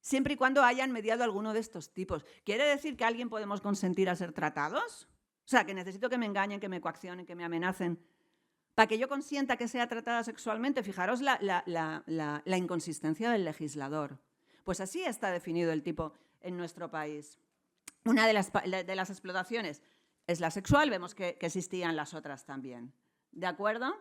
siempre y cuando hayan mediado alguno de estos tipos. ¿Quiere decir que alguien podemos consentir a ser tratados? O sea, que necesito que me engañen, que me coaccionen, que me amenacen, para que yo consienta que sea tratada sexualmente. Fijaros la inconsistencia del legislador. Pues así está definido el tipo en nuestro país. Una de las explotaciones es la sexual, vemos que existían las otras también. ¿De acuerdo?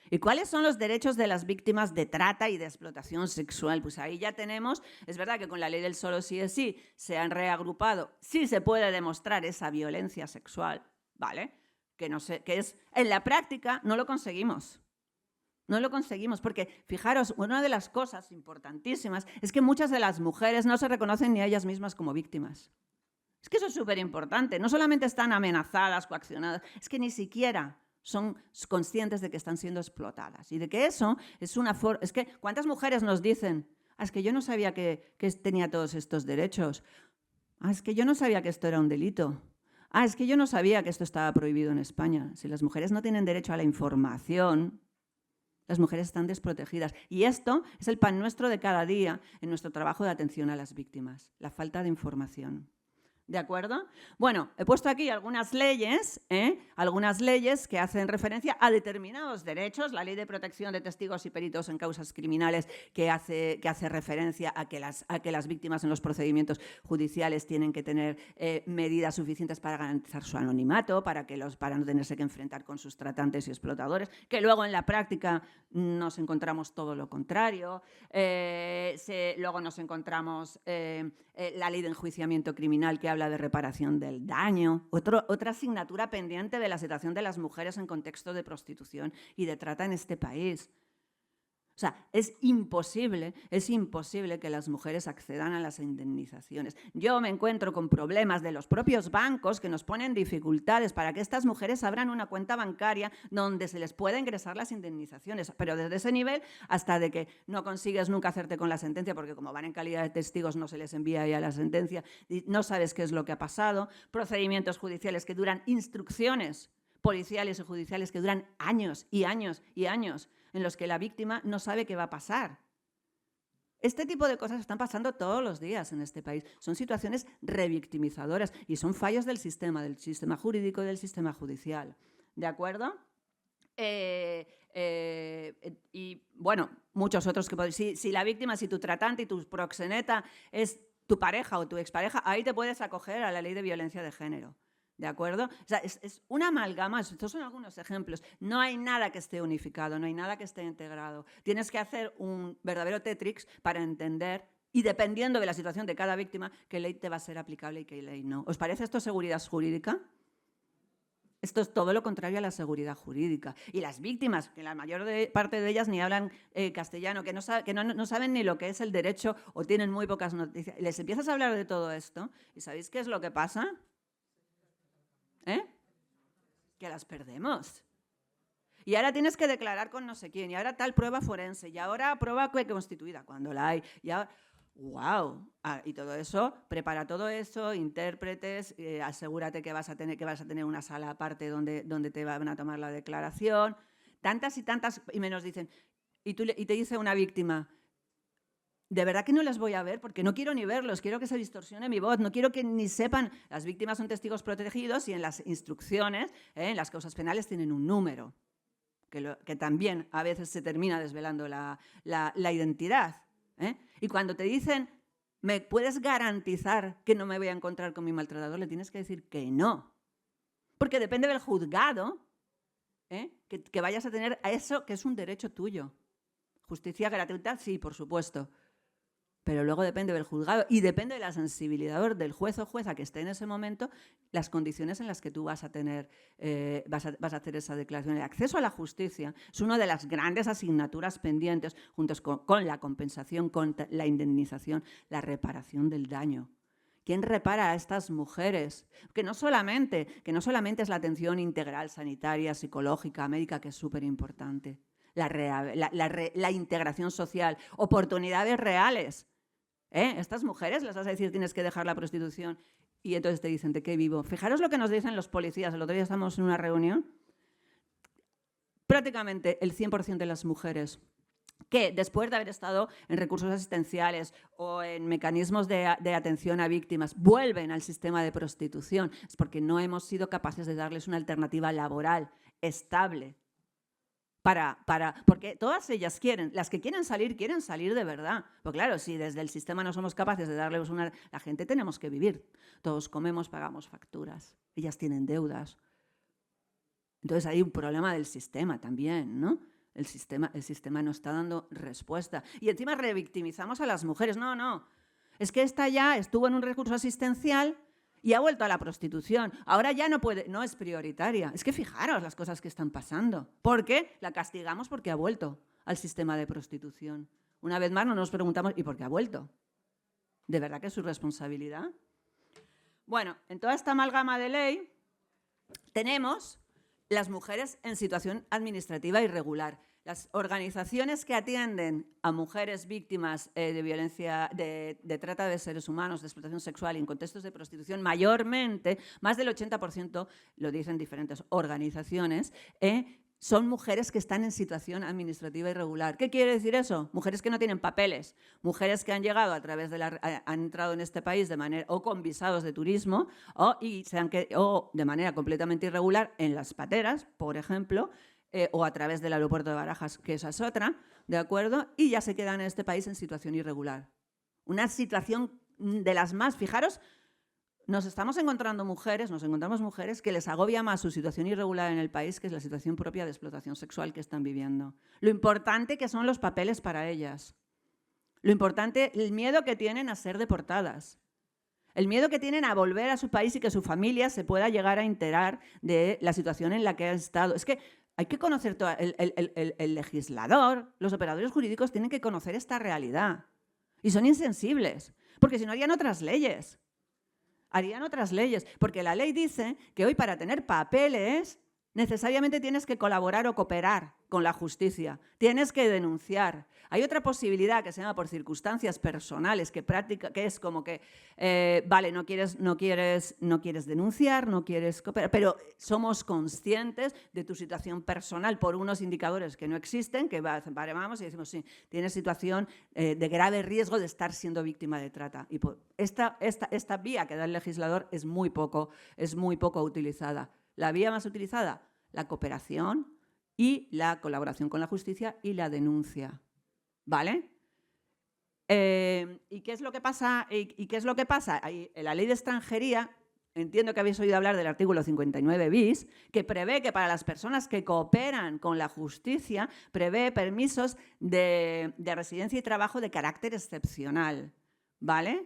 ¿Y cuáles son los derechos de las víctimas de trata y de explotación sexual? Pues ahí ya tenemos, es verdad que con la ley del solo sí es sí, se han reagrupado, sí se puede demostrar esa violencia sexual, ¿vale? Que es, en la práctica no lo conseguimos. No lo conseguimos porque, fijaros, una de las cosas importantísimas es que muchas de las mujeres no se reconocen ni a ellas mismas como víctimas. Es que eso es súper importante. No solamente están amenazadas, coaccionadas, es que ni siquiera son conscientes de que están siendo explotadas y de que eso es una forma... Es que, ¿cuántas mujeres nos dicen? Es que yo no sabía que tenía todos estos derechos. Es que yo no sabía que esto era un delito. Es que yo no sabía que esto estaba prohibido en España. Si las mujeres no tienen derecho a la información, las mujeres están desprotegidas. Y esto es el pan nuestro de cada día en nuestro trabajo de atención a las víctimas, la falta de información. ¿De acuerdo? Bueno, he puesto aquí algunas leyes que hacen referencia a determinados derechos. La Ley de Protección de Testigos y Peritos en Causas Criminales, que hace referencia a que las víctimas en los procedimientos judiciales tienen que tener medidas suficientes para garantizar su anonimato, para no tenerse que enfrentar con sus tratantes y explotadores, que luego en la práctica nos encontramos todo lo contrario. Luego nos encontramos la Ley de Enjuiciamiento Criminal, que habla de reparación del daño, otra asignatura pendiente de la situación de las mujeres en contexto de prostitución y de trata en este país. O sea, es imposible que las mujeres accedan a las indemnizaciones. Yo me encuentro con problemas de los propios bancos que nos ponen dificultades para que estas mujeres abran una cuenta bancaria donde se les pueda ingresar las indemnizaciones, pero desde ese nivel hasta de que no consigues nunca hacerte con la sentencia, porque como van en calidad de testigos no se les envía ya la sentencia, y no sabes qué es lo que ha pasado, procedimientos judiciales que duran, instrucciones policiales y judiciales que duran años y años y años, en los que la víctima no sabe qué va a pasar. Este tipo de cosas están pasando todos los días en este país. Son situaciones revictimizadoras y son fallos del sistema jurídico y del sistema judicial. ¿De acuerdo? Y bueno, muchos otros que si la víctima, si tu tratante y tu proxeneta es tu pareja o tu expareja, ahí te puedes acoger a la ley de violencia de género. ¿De acuerdo? O sea, es una amalgama, estos son algunos ejemplos. No hay nada que esté unificado, no hay nada que esté integrado. Tienes que hacer un verdadero Tetrix para entender, y dependiendo de la situación de cada víctima, qué ley te va a ser aplicable y qué ley no. ¿Os parece esto seguridad jurídica? Esto es todo lo contrario a la seguridad jurídica. Y las víctimas, que la mayor parte de ellas ni hablan castellano, que no saben ni lo que es el derecho o tienen muy pocas noticias, les empiezas a hablar de todo esto, ¿y sabéis qué es lo que pasa? Que las perdemos. Y ahora tienes que declarar con no sé quién, y ahora tal prueba forense, y ahora prueba constituida, cuando la hay. Y ahora, ¡wow! Y todo eso, prepara todo eso, intérpretes, asegúrate que vas a tener una sala aparte donde te van a tomar la declaración. Tantas y tantas, y me nos dicen, y te dice una víctima, de verdad que no las voy a ver porque no quiero ni verlos, quiero que se distorsione mi voz, no quiero que ni sepan. Las víctimas son testigos protegidos y en las instrucciones, en las causas penales, tienen un número, que también a veces se termina desvelando la identidad. Y cuando te dicen, ¿me puedes garantizar que no me voy a encontrar con mi maltratador? Le tienes que decir que no. Porque depende del juzgado que vayas a tener a eso que es un derecho tuyo. Justicia gratuita, sí, por supuesto. Pero luego depende del juzgado y depende de la sensibilidad del juez o jueza que esté en ese momento, las condiciones en las que tú vas a tener, vas a hacer esa declaración. El acceso a la justicia es una de las grandes asignaturas pendientes, juntos con la compensación, con la indemnización, la reparación del daño. ¿Quién repara a estas mujeres? Que no solamente es la atención integral, sanitaria, psicológica, médica, que es súper importante. La integración social, oportunidades reales. Estas mujeres les vas a decir tienes que dejar la prostitución y entonces te dicen ¿de qué vivo? Fijaros lo que nos dicen los policías. El otro día estamos en una reunión. Prácticamente el 100% de las mujeres que después de haber estado en recursos asistenciales o en mecanismos de atención a víctimas vuelven al sistema de prostitución es porque no hemos sido capaces de darles una alternativa laboral estable. Porque todas ellas las que quieren salir de verdad. Pues claro, si desde el sistema no somos capaces de darles la gente tenemos que vivir. Todos comemos, pagamos facturas. Ellas tienen deudas. Entonces hay un problema del sistema también, ¿no? El sistema no está dando respuesta. Y encima revictimizamos a las mujeres. No. Es que esta ya estuvo en un recurso asistencial y ha vuelto a la prostitución. Ahora ya no puede, no es prioritaria. Es que fijaros las cosas que están pasando. ¿Por qué? La castigamos porque ha vuelto al sistema de prostitución. Una vez más no nos preguntamos, ¿y por qué ha vuelto? ¿De verdad que es su responsabilidad? Bueno, en toda esta amalgama de ley tenemos las mujeres en situación administrativa irregular. Las organizaciones que atienden a mujeres víctimas de violencia, de trata de seres humanos, de explotación sexual y en contextos de prostitución, mayormente, más del 80%, lo dicen diferentes organizaciones, son mujeres que están en situación administrativa irregular. ¿Qué quiere decir eso? Mujeres que no tienen papeles, mujeres que han llegado han entrado en este país de manera o con visados de turismo o de manera completamente irregular en las pateras, por ejemplo, o a través del aeropuerto de Barajas, que esa es otra, ¿de acuerdo? Y ya se quedan en este país en situación irregular. Una situación de las más, fijaros, nos encontramos mujeres que les agobia más su situación irregular en el país que es la situación propia de explotación sexual que están viviendo. Lo importante que son los papeles para ellas. Lo importante, el miedo que tienen a ser deportadas. El miedo que tienen a volver a su país y que su familia se pueda llegar a enterar de la situación en la que ha estado. Es que hay que conocer el legislador, los operadores jurídicos tienen que conocer esta realidad. Y son insensibles, porque si no harían otras leyes. Porque la ley dice que hoy para tener papeles necesariamente tienes que colaborar o cooperar con la justicia, tienes que denunciar. Hay otra posibilidad que se llama por circunstancias personales, que es como que, vale, no quieres denunciar, no quieres cooperar, pero somos conscientes de tu situación personal por unos indicadores que no existen, que vamos y decimos, sí, tienes situación de grave riesgo de estar siendo víctima de trata. Y esta vía que da el legislador es muy poco utilizada. La vía más utilizada, la cooperación y la colaboración con la justicia y la denuncia. ¿Vale? ¿Y qué es lo que pasa? En la ley de extranjería, entiendo que habéis oído hablar del artículo 59 bis, que prevé que para las personas que cooperan con la justicia, prevé permisos de residencia y trabajo de carácter excepcional. ¿Vale?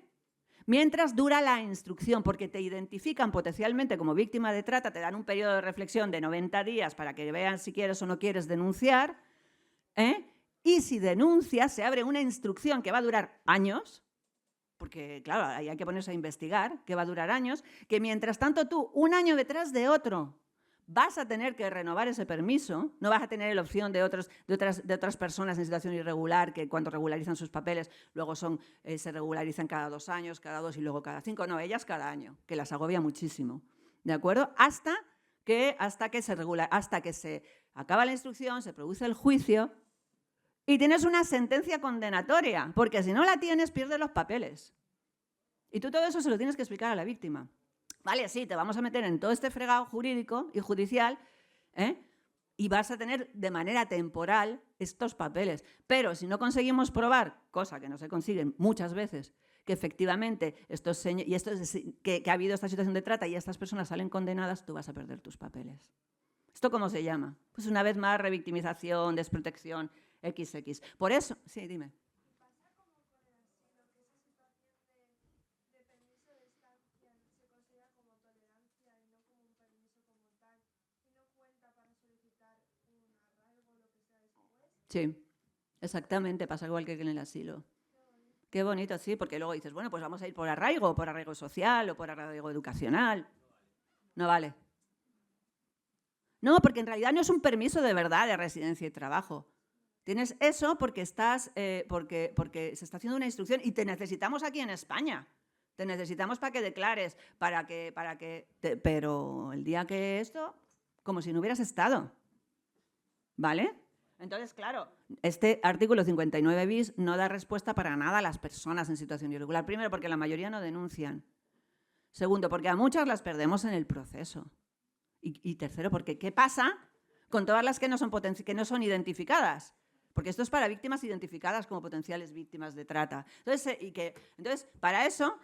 Mientras dura la instrucción, porque te identifican potencialmente como víctima de trata, te dan un periodo de reflexión de 90 días para que vean si quieres o no quieres denunciar, y si denuncias, se abre una instrucción que va a durar años, porque claro, ahí hay que ponerse a investigar, que va a durar años, que mientras tanto tú, un año detrás de otro, vas a tener que renovar ese permiso, no vas a tener la opción de otras personas en situación irregular que cuando regularizan sus papeles luego se regularizan cada 2 años, cada 2 y luego cada 5. No, ellas cada año, que las agobia muchísimo. ¿De acuerdo? Hasta que se acaba la instrucción, se produce el juicio y tienes una sentencia condenatoria, porque si no la tienes, pierdes los papeles. Y tú todo eso se lo tienes que explicar a la víctima. Vale, sí, te vamos a meter en todo este fregado jurídico y judicial, y vas a tener de manera temporal estos papeles. Pero si no conseguimos probar, cosa que no se consiguen muchas veces, que efectivamente que ha habido esta situación de trata y estas personas salen condenadas, tú vas a perder tus papeles. ¿Esto cómo se llama? Pues una vez más, revictimización, desprotección, XX. Por eso, sí, dime. Sí, exactamente, pasa igual que en el asilo. Qué bonito, sí, porque luego dices, bueno, pues vamos a ir por arraigo social o por arraigo educacional. No vale. No, porque en realidad no es un permiso de verdad de residencia y trabajo. Tienes eso porque porque se está haciendo una instrucción y te necesitamos aquí en España. Te necesitamos para que declares, pero el día que esto, como si no hubieras estado. ¿Vale? Entonces, claro, este artículo 59 bis no da respuesta para nada a las personas en situación irregular. Primero, porque la mayoría no denuncian. Segundo, porque a muchas las perdemos en el proceso. Y tercero, porque ¿qué pasa con todas las que no son identificadas? Porque esto es para víctimas identificadas como potenciales víctimas de trata. Entonces para eso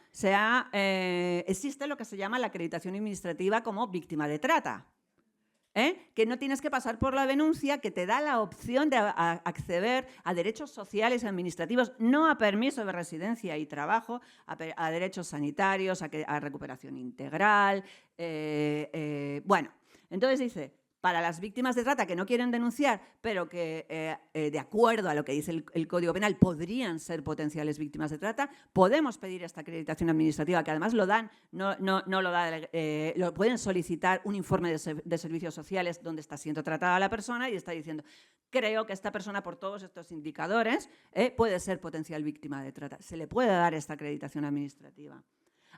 existe lo que se llama la acreditación administrativa como víctima de trata. Que no tienes que pasar por la denuncia, que te da la opción de acceder a derechos sociales y administrativos, no a permiso de residencia y trabajo, a derechos sanitarios, a recuperación integral. Bueno, entonces dice, para las víctimas de trata que no quieren denunciar, pero que de acuerdo a lo que dice el Código Penal podrían ser potenciales víctimas de trata, podemos pedir esta acreditación administrativa, que además lo dan, lo pueden solicitar un informe de servicios sociales donde está siendo tratada la persona y está diciendo, creo que esta persona por todos estos indicadores puede ser potencial víctima de trata. Se le puede dar esta acreditación administrativa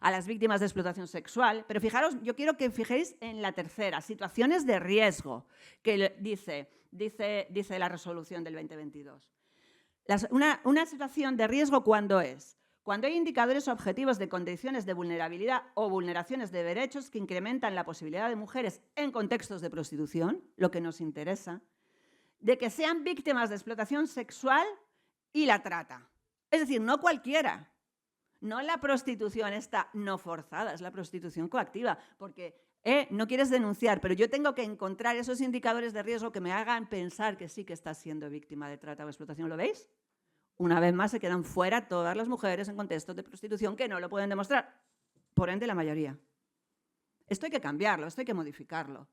a las víctimas de explotación sexual, pero fijaros, yo quiero que fijéis en la tercera, situaciones de riesgo, que dice la resolución del 2022. Una situación de riesgo, ¿cuándo es? Cuando hay indicadores objetivos de condiciones de vulnerabilidad o vulneraciones de derechos que incrementan la posibilidad de mujeres en contextos de prostitución, lo que nos interesa, de que sean víctimas de explotación sexual y la trata. Es decir, no cualquiera. No la prostitución esta no forzada, es la prostitución coactiva, porque no quieres denunciar, pero yo tengo que encontrar esos indicadores de riesgo que me hagan pensar que sí que estás siendo víctima de trata o explotación. ¿Lo veis? Una vez más se quedan fuera todas las mujeres en contextos de prostitución que no lo pueden demostrar, por ende la mayoría. Esto hay que cambiarlo, esto hay que modificarlo.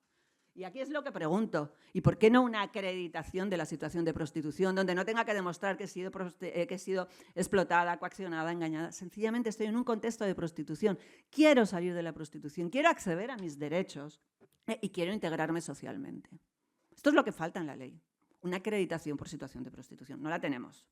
Y aquí es lo que pregunto, ¿y por qué no una acreditación de la situación de prostitución donde no tenga que demostrar que he sido explotada, coaccionada, engañada? Sencillamente estoy en un contexto de prostitución, quiero salir de la prostitución, quiero acceder a mis derechos. y quiero integrarme socialmente. Esto es lo que falta en la ley, una acreditación por situación de prostitución. No la tenemos.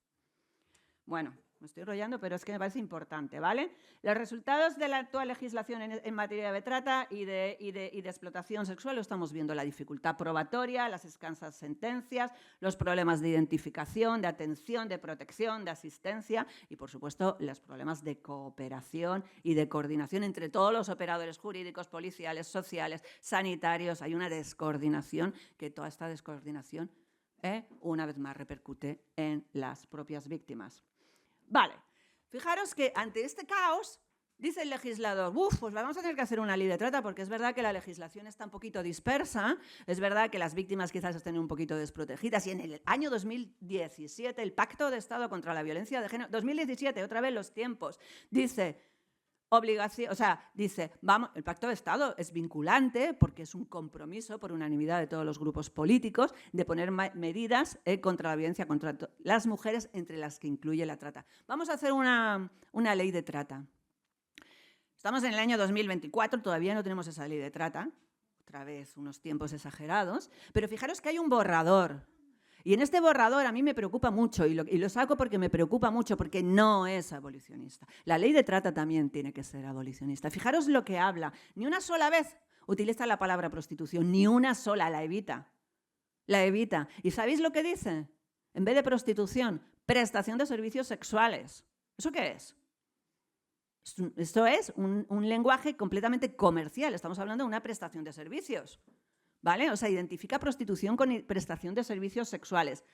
Bueno, me estoy enrollando, pero es que me parece importante, ¿vale? Los resultados de la actual legislación en materia de trata y de explotación sexual lo estamos viendo: la dificultad probatoria, las escasas sentencias, los problemas de identificación, de atención, de protección, de asistencia y, por supuesto, los problemas de cooperación y de coordinación entre todos los operadores jurídicos, policiales, sociales, sanitarios. Hay una descoordinación, que toda esta descoordinación, una vez más, repercute en las propias víctimas. Vale, fijaros que ante este caos dice el legislador, pues vamos a tener que hacer una ley de trata, porque es verdad que la legislación está un poquito dispersa, es verdad que las víctimas quizás estén un poquito desprotegidas, y en el año 2017 el Pacto de Estado contra la Violencia de Género, 2017, otra vez los tiempos, dice... Obligación, o sea, dice, vamos, el Pacto de Estado es vinculante porque es un compromiso por unanimidad de todos los grupos políticos de poner medidas contra la violencia contra las mujeres, entre las que incluye la trata. Vamos a hacer una ley de trata. Estamos en el año 2024, todavía no tenemos esa ley de trata, otra vez unos tiempos exagerados, pero fijaros que hay un borrador. Y en este borrador a mí me preocupa mucho, y lo saco porque me preocupa mucho, porque no es abolicionista. La ley de trata también tiene que ser abolicionista. Fijaros lo que habla. Ni una sola vez utiliza la palabra prostitución, ni una sola, la evita. La evita. ¿Y sabéis lo que dice? En vez de prostitución, prestación de servicios sexuales. ¿Eso qué es? Esto es un lenguaje completamente comercial. Estamos hablando de una prestación de servicios. ¿Vale? O sea, identifica prostitución con prestación de servicios sexuales.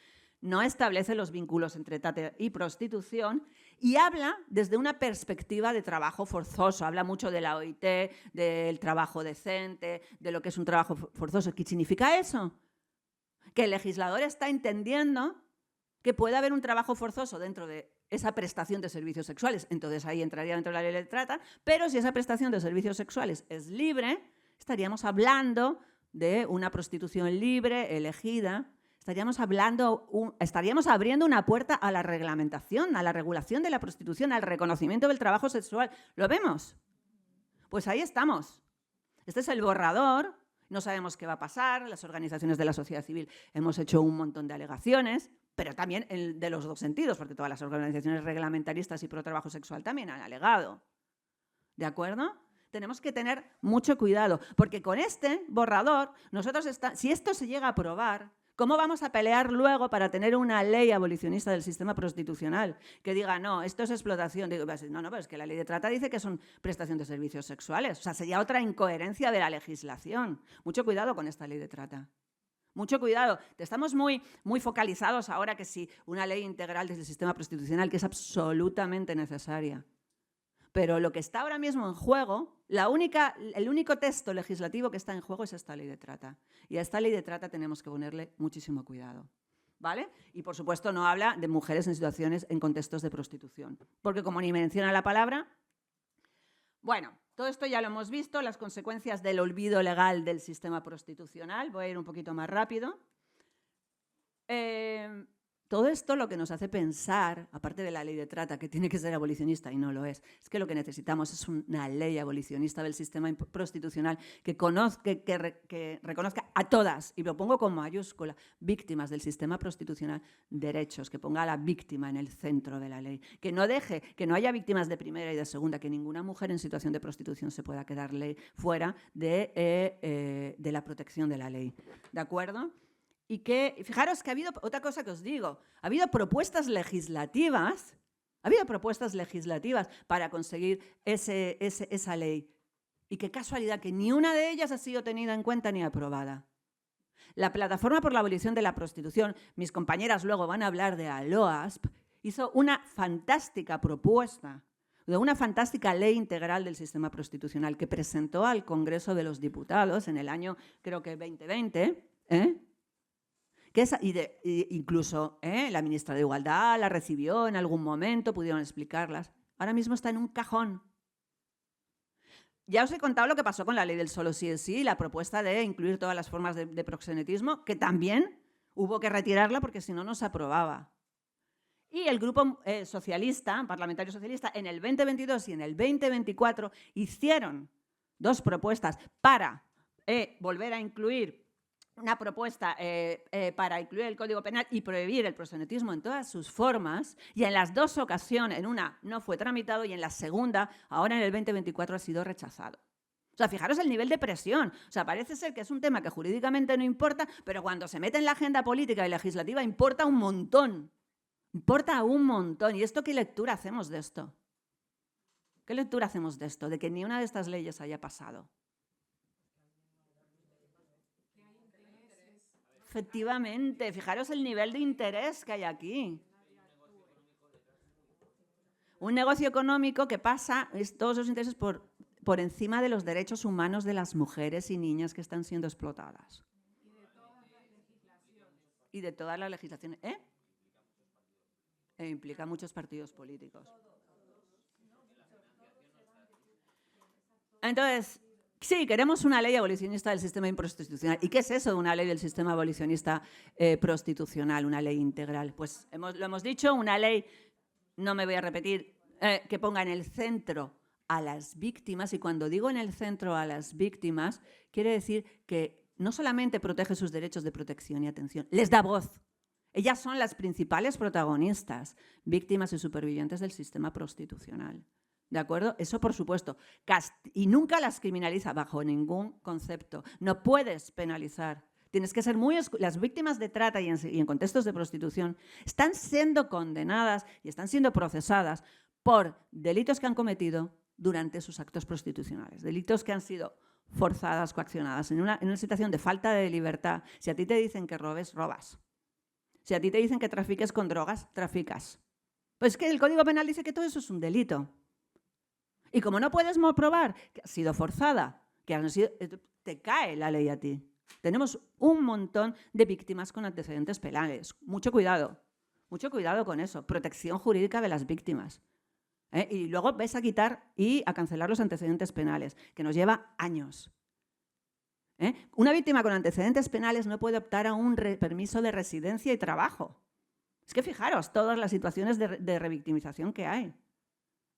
No establece los vínculos entre trata y prostitución y habla desde una perspectiva de trabajo forzoso. Habla mucho de la OIT, del trabajo decente, de lo que es un trabajo forzoso. ¿Qué significa eso? Que el legislador está entendiendo que puede haber un trabajo forzoso dentro de esa prestación de servicios sexuales. Entonces ahí entraría dentro de la ley de trata. Pero si esa prestación de servicios sexuales es libre, estaríamos hablando de una prostitución libre, elegida, estaríamos abriendo una puerta a la reglamentación, a la regulación de la prostitución, al reconocimiento del trabajo sexual. ¿Lo vemos? Pues ahí estamos. Este es el borrador, no sabemos qué va a pasar, las organizaciones de la sociedad civil hemos hecho un montón de alegaciones, pero también de los dos sentidos, porque todas las organizaciones reglamentaristas y pro trabajo sexual también han alegado. ¿De acuerdo? Tenemos que tener mucho cuidado, porque con este borrador, si esto se llega a aprobar, ¿cómo vamos a pelear luego para tener una ley abolicionista del sistema prostitucional que diga, no, esto es explotación? Digo, no, pero es que la ley de trata dice que son prestación de servicios sexuales. O sea, sería otra incoherencia de la legislación. Mucho cuidado con esta ley de trata. Mucho cuidado. Estamos muy focalizados ahora que sí, una ley integral del sistema prostitucional que es absolutamente necesaria. Pero lo que está ahora mismo en juego, el único texto legislativo que está en juego es esta ley de trata. Y a esta ley de trata tenemos que ponerle muchísimo cuidado. ¿Vale? Y, por supuesto, no habla de mujeres en situaciones, en contextos de prostitución. Porque como ni menciona la palabra... Bueno, todo esto ya lo hemos visto, las consecuencias del olvido legal del sistema prostitucional. Voy a ir un poquito más rápido. Todo esto lo que nos hace pensar, aparte de la ley de trata, que tiene que ser abolicionista y no lo es que lo que necesitamos es una ley abolicionista del sistema prostitucional que reconozca a todas, y lo pongo con mayúscula, víctimas del sistema prostitucional, derechos, que ponga a la víctima en el centro de la ley, que no deje, que no haya víctimas de primera y de segunda, que ninguna mujer en situación de prostitución se pueda quedar fuera de la protección de la ley. ¿De acuerdo? Y que, fijaros que ha habido, otra cosa que os digo, ha habido propuestas legislativas para conseguir esa ley. Y qué casualidad que ni una de ellas ha sido tenida en cuenta ni aprobada. La Plataforma por la Abolición de la Prostitución, mis compañeras luego van a hablar de ALOASP, hizo una fantástica propuesta de una fantástica ley integral del sistema prostitucional que presentó al Congreso de los Diputados en el año, creo que 2020, incluso la ministra de Igualdad la recibió en algún momento, pudieron explicarlas. Ahora mismo está en un cajón. Ya os he contado lo que pasó con la ley del solo sí es sí, la propuesta de incluir todas las formas de proxenetismo, que también hubo que retirarla porque si no, no se aprobaba. Y el grupo parlamentario socialista, en el 2022 y en el 2024 hicieron dos propuestas para volver a incluir una propuesta para incluir el Código Penal y prohibir el proxenetismo en todas sus formas, y en las dos ocasiones, en una no fue tramitado y en la segunda, ahora en el 2024, ha sido rechazado. O sea, fijaros el nivel de presión. O sea, parece ser que es un tema que jurídicamente no importa, pero cuando se mete en la agenda política y legislativa importa un montón. Importa un montón. ¿Y esto qué lectura hacemos de esto? ¿Qué lectura hacemos de esto? De que ni una de estas leyes haya pasado. Efectivamente, fijaros el nivel de interés que hay aquí. Un negocio económico que pasa todos los intereses por encima de los derechos humanos de las mujeres y niñas que están siendo explotadas. Y de todas las legislaciones. Implica muchos partidos políticos. Entonces, sí, queremos una ley abolicionista del sistema prostitucional. ¿Y qué es eso de una ley del sistema abolicionista prostitucional, una ley integral? Pues lo hemos dicho, una ley, no me voy a repetir, que ponga en el centro a las víctimas, y cuando digo en el centro a las víctimas, quiere decir que no solamente protege sus derechos de protección y atención, les da voz. Ellas son las principales protagonistas, víctimas y supervivientes del sistema prostitucional. ¿De acuerdo? Eso por supuesto. Y nunca las criminaliza bajo ningún concepto. No puedes penalizar. Tienes que ser muy... Las víctimas de trata y en contextos de prostitución están siendo condenadas y están siendo procesadas por delitos que han cometido durante sus actos prostitucionales. Delitos que han sido forzadas, coaccionadas, en una situación de falta de libertad. Si a ti te dicen que robes, robas. Si a ti te dicen que trafiques con drogas, traficas. Pues es que el Código Penal dice que todo eso es un delito. Y como no puedes probar que has sido forzada, que has sido, te cae la ley a ti. Tenemos un montón de víctimas con antecedentes penales. Mucho cuidado con eso. Protección jurídica de las víctimas. Y luego ves a quitar y a cancelar los antecedentes penales, que nos lleva años. Una víctima con antecedentes penales no puede optar a un permiso de residencia y trabajo. Es que fijaros todas las situaciones de revictimización que hay.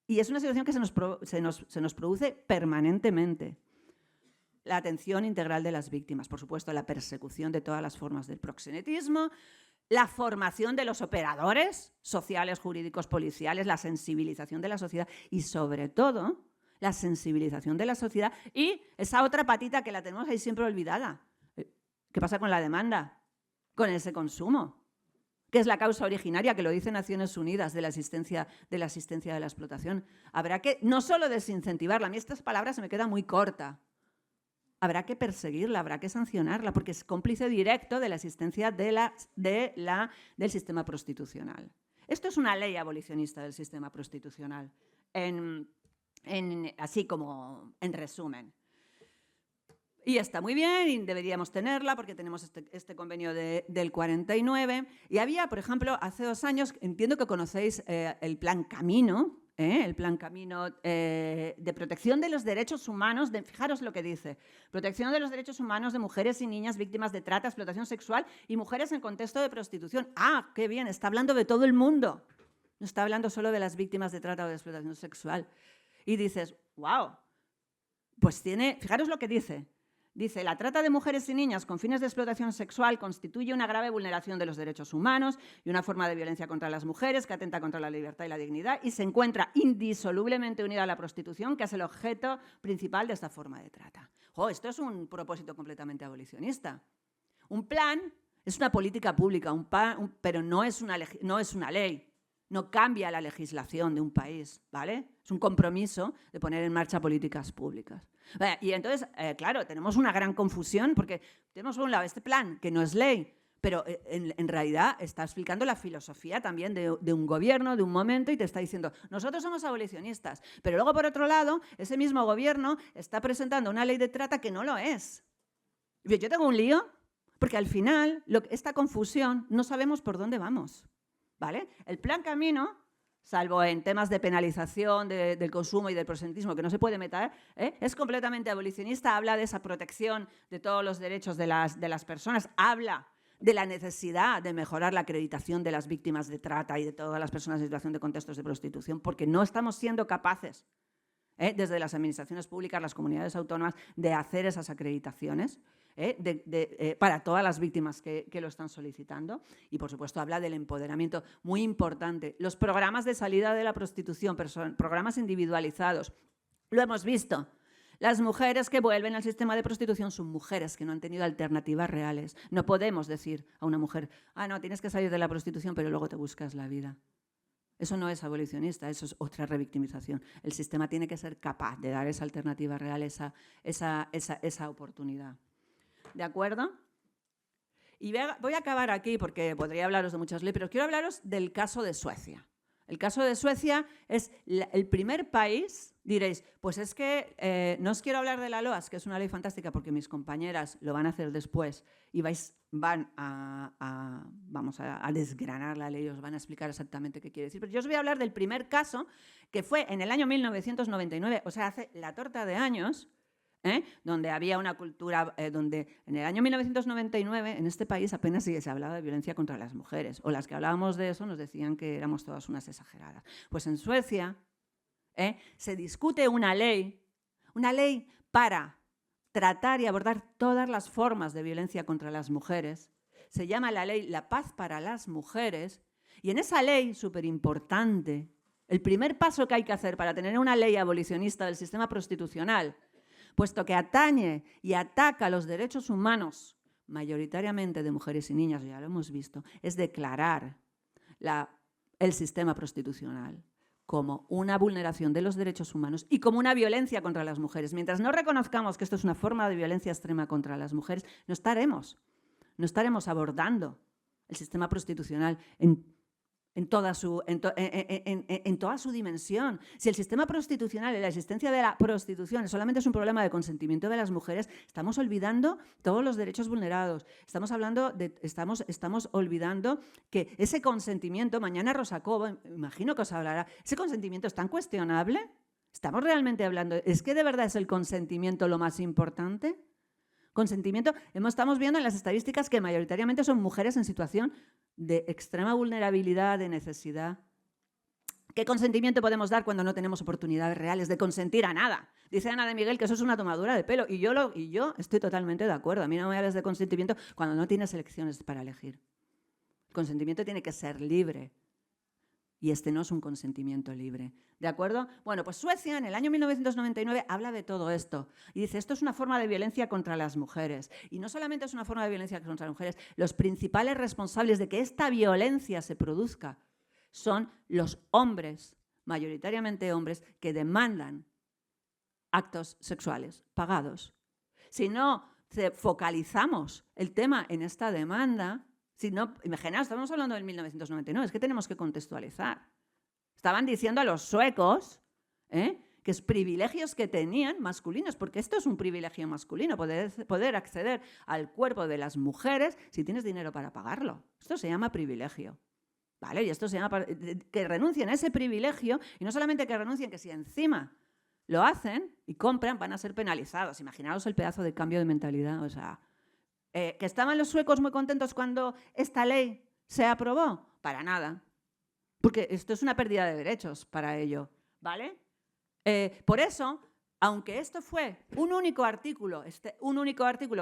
Y es una situación que se nos produce permanentemente. La atención integral de las víctimas, por supuesto, la persecución de todas las formas del proxenetismo, la formación de los operadores sociales, jurídicos, policiales, la sensibilización de la sociedad y, sobre todo, la sensibilización de la sociedad y esa otra patita que la tenemos ahí siempre olvidada. ¿Qué pasa con la demanda? Con ese consumo, que es la causa originaria, que lo dice Naciones Unidas, de la asistencia de la explotación. Habrá que no solo desincentivarla, a mí estas palabras se me queda muy corta. Habrá que perseguirla, habrá que sancionarla, porque es cómplice directo de la existencia del sistema prostitucional. Esto es una ley abolicionista del sistema prostitucional, así como en resumen. Y está muy bien y deberíamos tenerla porque tenemos este convenio del 49. Y había, por ejemplo, hace 2 años, entiendo que conocéis el Plan Camino, el Plan Camino de protección de los derechos humanos, fijaros lo que dice, protección de los derechos humanos de mujeres y niñas víctimas de trata, explotación sexual y mujeres en contexto de prostitución. ¡Ah, qué bien! Está hablando de todo el mundo. No está hablando solo de las víctimas de trata o de explotación sexual. Y dices, wow, pues fijaros lo que dice. Dice, la trata de mujeres y niñas con fines de explotación sexual constituye una grave vulneración de los derechos humanos y una forma de violencia contra las mujeres que atenta contra la libertad y la dignidad y se encuentra indisolublemente unida a la prostitución, que es el objeto principal de esta forma de trata. Esto es un propósito completamente abolicionista. Un plan es una política pública, pero no es una ley. No cambia la legislación de un país, ¿vale? Es un compromiso de poner en marcha políticas públicas. Y entonces, claro, tenemos una gran confusión porque tenemos por un lado este plan que no es ley, pero en realidad está explicando la filosofía también de un gobierno, de un momento, y te está diciendo, nosotros somos abolicionistas, pero luego por otro lado, ese mismo gobierno está presentando una ley de trata que no lo es. Yo tengo un lío porque al final esta confusión no sabemos por dónde vamos. ¿Vale? El Plan Camino, salvo en temas de penalización del consumo y del proxenetismo, que no se puede meter, es completamente abolicionista, habla de esa protección de todos los derechos de las personas, habla de la necesidad de mejorar la acreditación de las víctimas de trata y de todas las personas en situación de contextos de prostitución, porque no estamos siendo capaces desde las administraciones públicas, las comunidades autónomas, de hacer esas acreditaciones para todas las víctimas que lo están solicitando. Y, por supuesto, habla del empoderamiento, muy importante. Los programas de salida de la prostitución, programas individualizados, lo hemos visto. Las mujeres que vuelven al sistema de prostitución son mujeres que no han tenido alternativas reales. No podemos decir a una mujer, no, tienes que salir de la prostitución, pero luego te buscas la vida. Eso no es abolicionista, eso es otra revictimización. El sistema tiene que ser capaz de dar esa alternativa real, esa oportunidad. ¿De acuerdo? Y voy a acabar aquí porque podría hablaros de muchas leyes, pero quiero hablaros del caso de Suecia. El caso de Suecia es el primer país, diréis, pues es que no os quiero hablar de la LOAS, que es una ley fantástica porque mis compañeras lo van a hacer después y van a desgranar la ley, os van a explicar exactamente qué quiere decir. Pero yo os voy a hablar del primer caso, que fue en el año 1999, o sea, hace la torta de años, donde había una cultura, donde en el año 1999 en este país apenas se hablaba de violencia contra las mujeres, o las que hablábamos de eso nos decían que éramos todas unas exageradas. Pues en Suecia se discute una ley para tratar y abordar todas las formas de violencia contra las mujeres. Se llama la ley La Paz para las Mujeres, y en esa ley, súper importante, el primer paso que hay que hacer para tener una ley abolicionista del sistema prostitucional, puesto que atañe y ataca los derechos humanos, mayoritariamente de mujeres y niñas, ya lo hemos visto, es declarar el sistema prostitucional como una vulneración de los derechos humanos y como una violencia contra las mujeres. Mientras no reconozcamos que esto es una forma de violencia extrema contra las mujeres, no estaremos abordando el sistema prostitucional en toda su dimensión. Si el sistema prostitucional y la existencia de la prostitución solamente es un problema de consentimiento de las mujeres, estamos olvidando todos los derechos vulnerados. Estamos olvidando que ese consentimiento, mañana Rosa Cobo, imagino que os hablará, ese consentimiento es tan cuestionable. ¿Estamos realmente hablando? ¿Es que de verdad es el consentimiento lo más importante? Consentimiento, estamos viendo en las estadísticas que mayoritariamente son mujeres en situación de extrema vulnerabilidad, de necesidad. ¿Qué consentimiento podemos dar cuando no tenemos oportunidades reales de consentir a nada? Dice Ana de Miguel que eso es una tomadura de pelo y yo estoy totalmente de acuerdo. A mí no me hables de consentimiento cuando no tienes elecciones para elegir. El consentimiento tiene que ser libre y este no es un consentimiento libre. ¿De acuerdo? Bueno, pues Suecia en el año 1999 habla de todo esto y dice, esto es una forma de violencia contra las mujeres. Y no solamente es una forma de violencia contra las mujeres, los principales responsables de que esta violencia se produzca son los hombres, mayoritariamente hombres, que demandan actos sexuales pagados. Si no focalizamos el tema en esta demanda, imaginaos, estamos hablando del 1999, es que tenemos que contextualizar. Estaban diciendo a los suecos que es privilegios que tenían masculinos, porque esto es un privilegio masculino, poder acceder al cuerpo de las mujeres si tienes dinero para pagarlo. Esto se llama privilegio. ¿Vale? Y esto se llama que renuncien a ese privilegio, y no solamente que renuncien, que si encima lo hacen y compran, van a ser penalizados. Imaginaos el pedazo de cambio de mentalidad. O sea, ¿que estaban los suecos muy contentos cuando esta ley se aprobó? Para nada. Porque esto es una pérdida de derechos para ello, ¿vale? Por eso, aunque esto fue un único artículo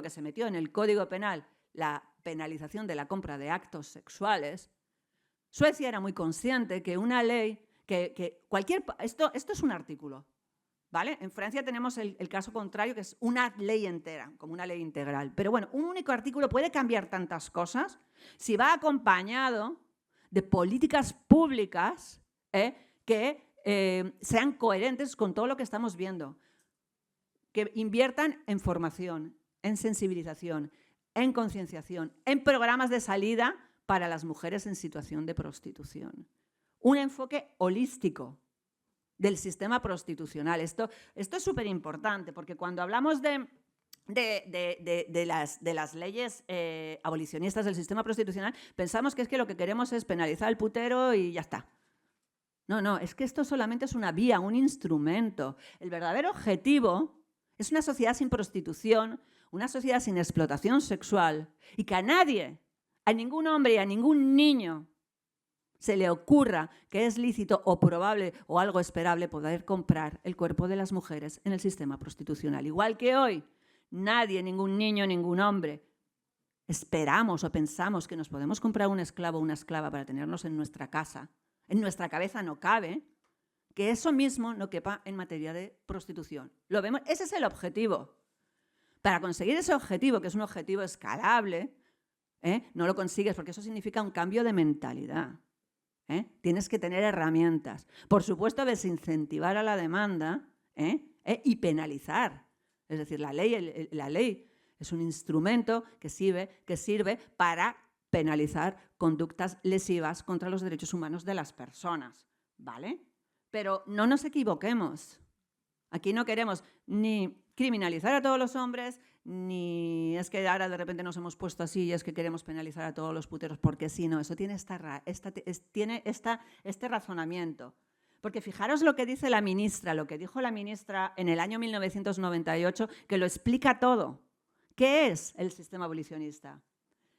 que se metió en el Código Penal, la penalización de la compra de actos sexuales, Suecia era muy consciente que una ley, esto es un artículo, ¿vale? En Francia tenemos el caso contrario, que es una ley entera, como una ley integral. Pero bueno, un único artículo puede cambiar tantas cosas si va acompañado de políticas públicas que sean coherentes con todo lo que estamos viendo, que inviertan en formación, en sensibilización, en concienciación, en programas de salida para las mujeres en situación de prostitución. Un enfoque holístico del sistema prostitucional. Esto es súper importante porque cuando hablamos de las leyes abolicionistas del sistema prostitucional, pensamos que es que lo que queremos es penalizar al putero y ya está. No, es que esto solamente es una vía, un instrumento. El verdadero objetivo es una sociedad sin prostitución, una sociedad sin explotación sexual y que a nadie, a ningún hombre y a ningún niño se le ocurra que es lícito o probable o algo esperable poder comprar el cuerpo de las mujeres en el sistema prostitucional. Igual que hoy, nadie, ningún niño, ningún hombre, esperamos o pensamos que nos podemos comprar un esclavo o una esclava para tenernos en nuestra casa. En nuestra cabeza no cabe que eso mismo no quepa en materia de prostitución. Lo vemos, ese es el objetivo. Para conseguir ese objetivo, que es un objetivo escalable, no lo consigues porque eso significa un cambio de mentalidad. Tienes que tener herramientas. Por supuesto, desincentivar a la demanda y penalizar. Es decir, la ley es un instrumento que sirve para penalizar conductas lesivas contra los derechos humanos de las personas, ¿vale? Pero no nos equivoquemos. Aquí no queremos ni criminalizar a todos los hombres, ni es que ahora de repente nos hemos puesto así y es que queremos penalizar a todos los puteros, porque sí, no, eso tiene este razonamiento. Porque fijaros lo que dice la ministra, lo que dijo la ministra en el año 1998, que lo explica todo. ¿Qué es el sistema abolicionista?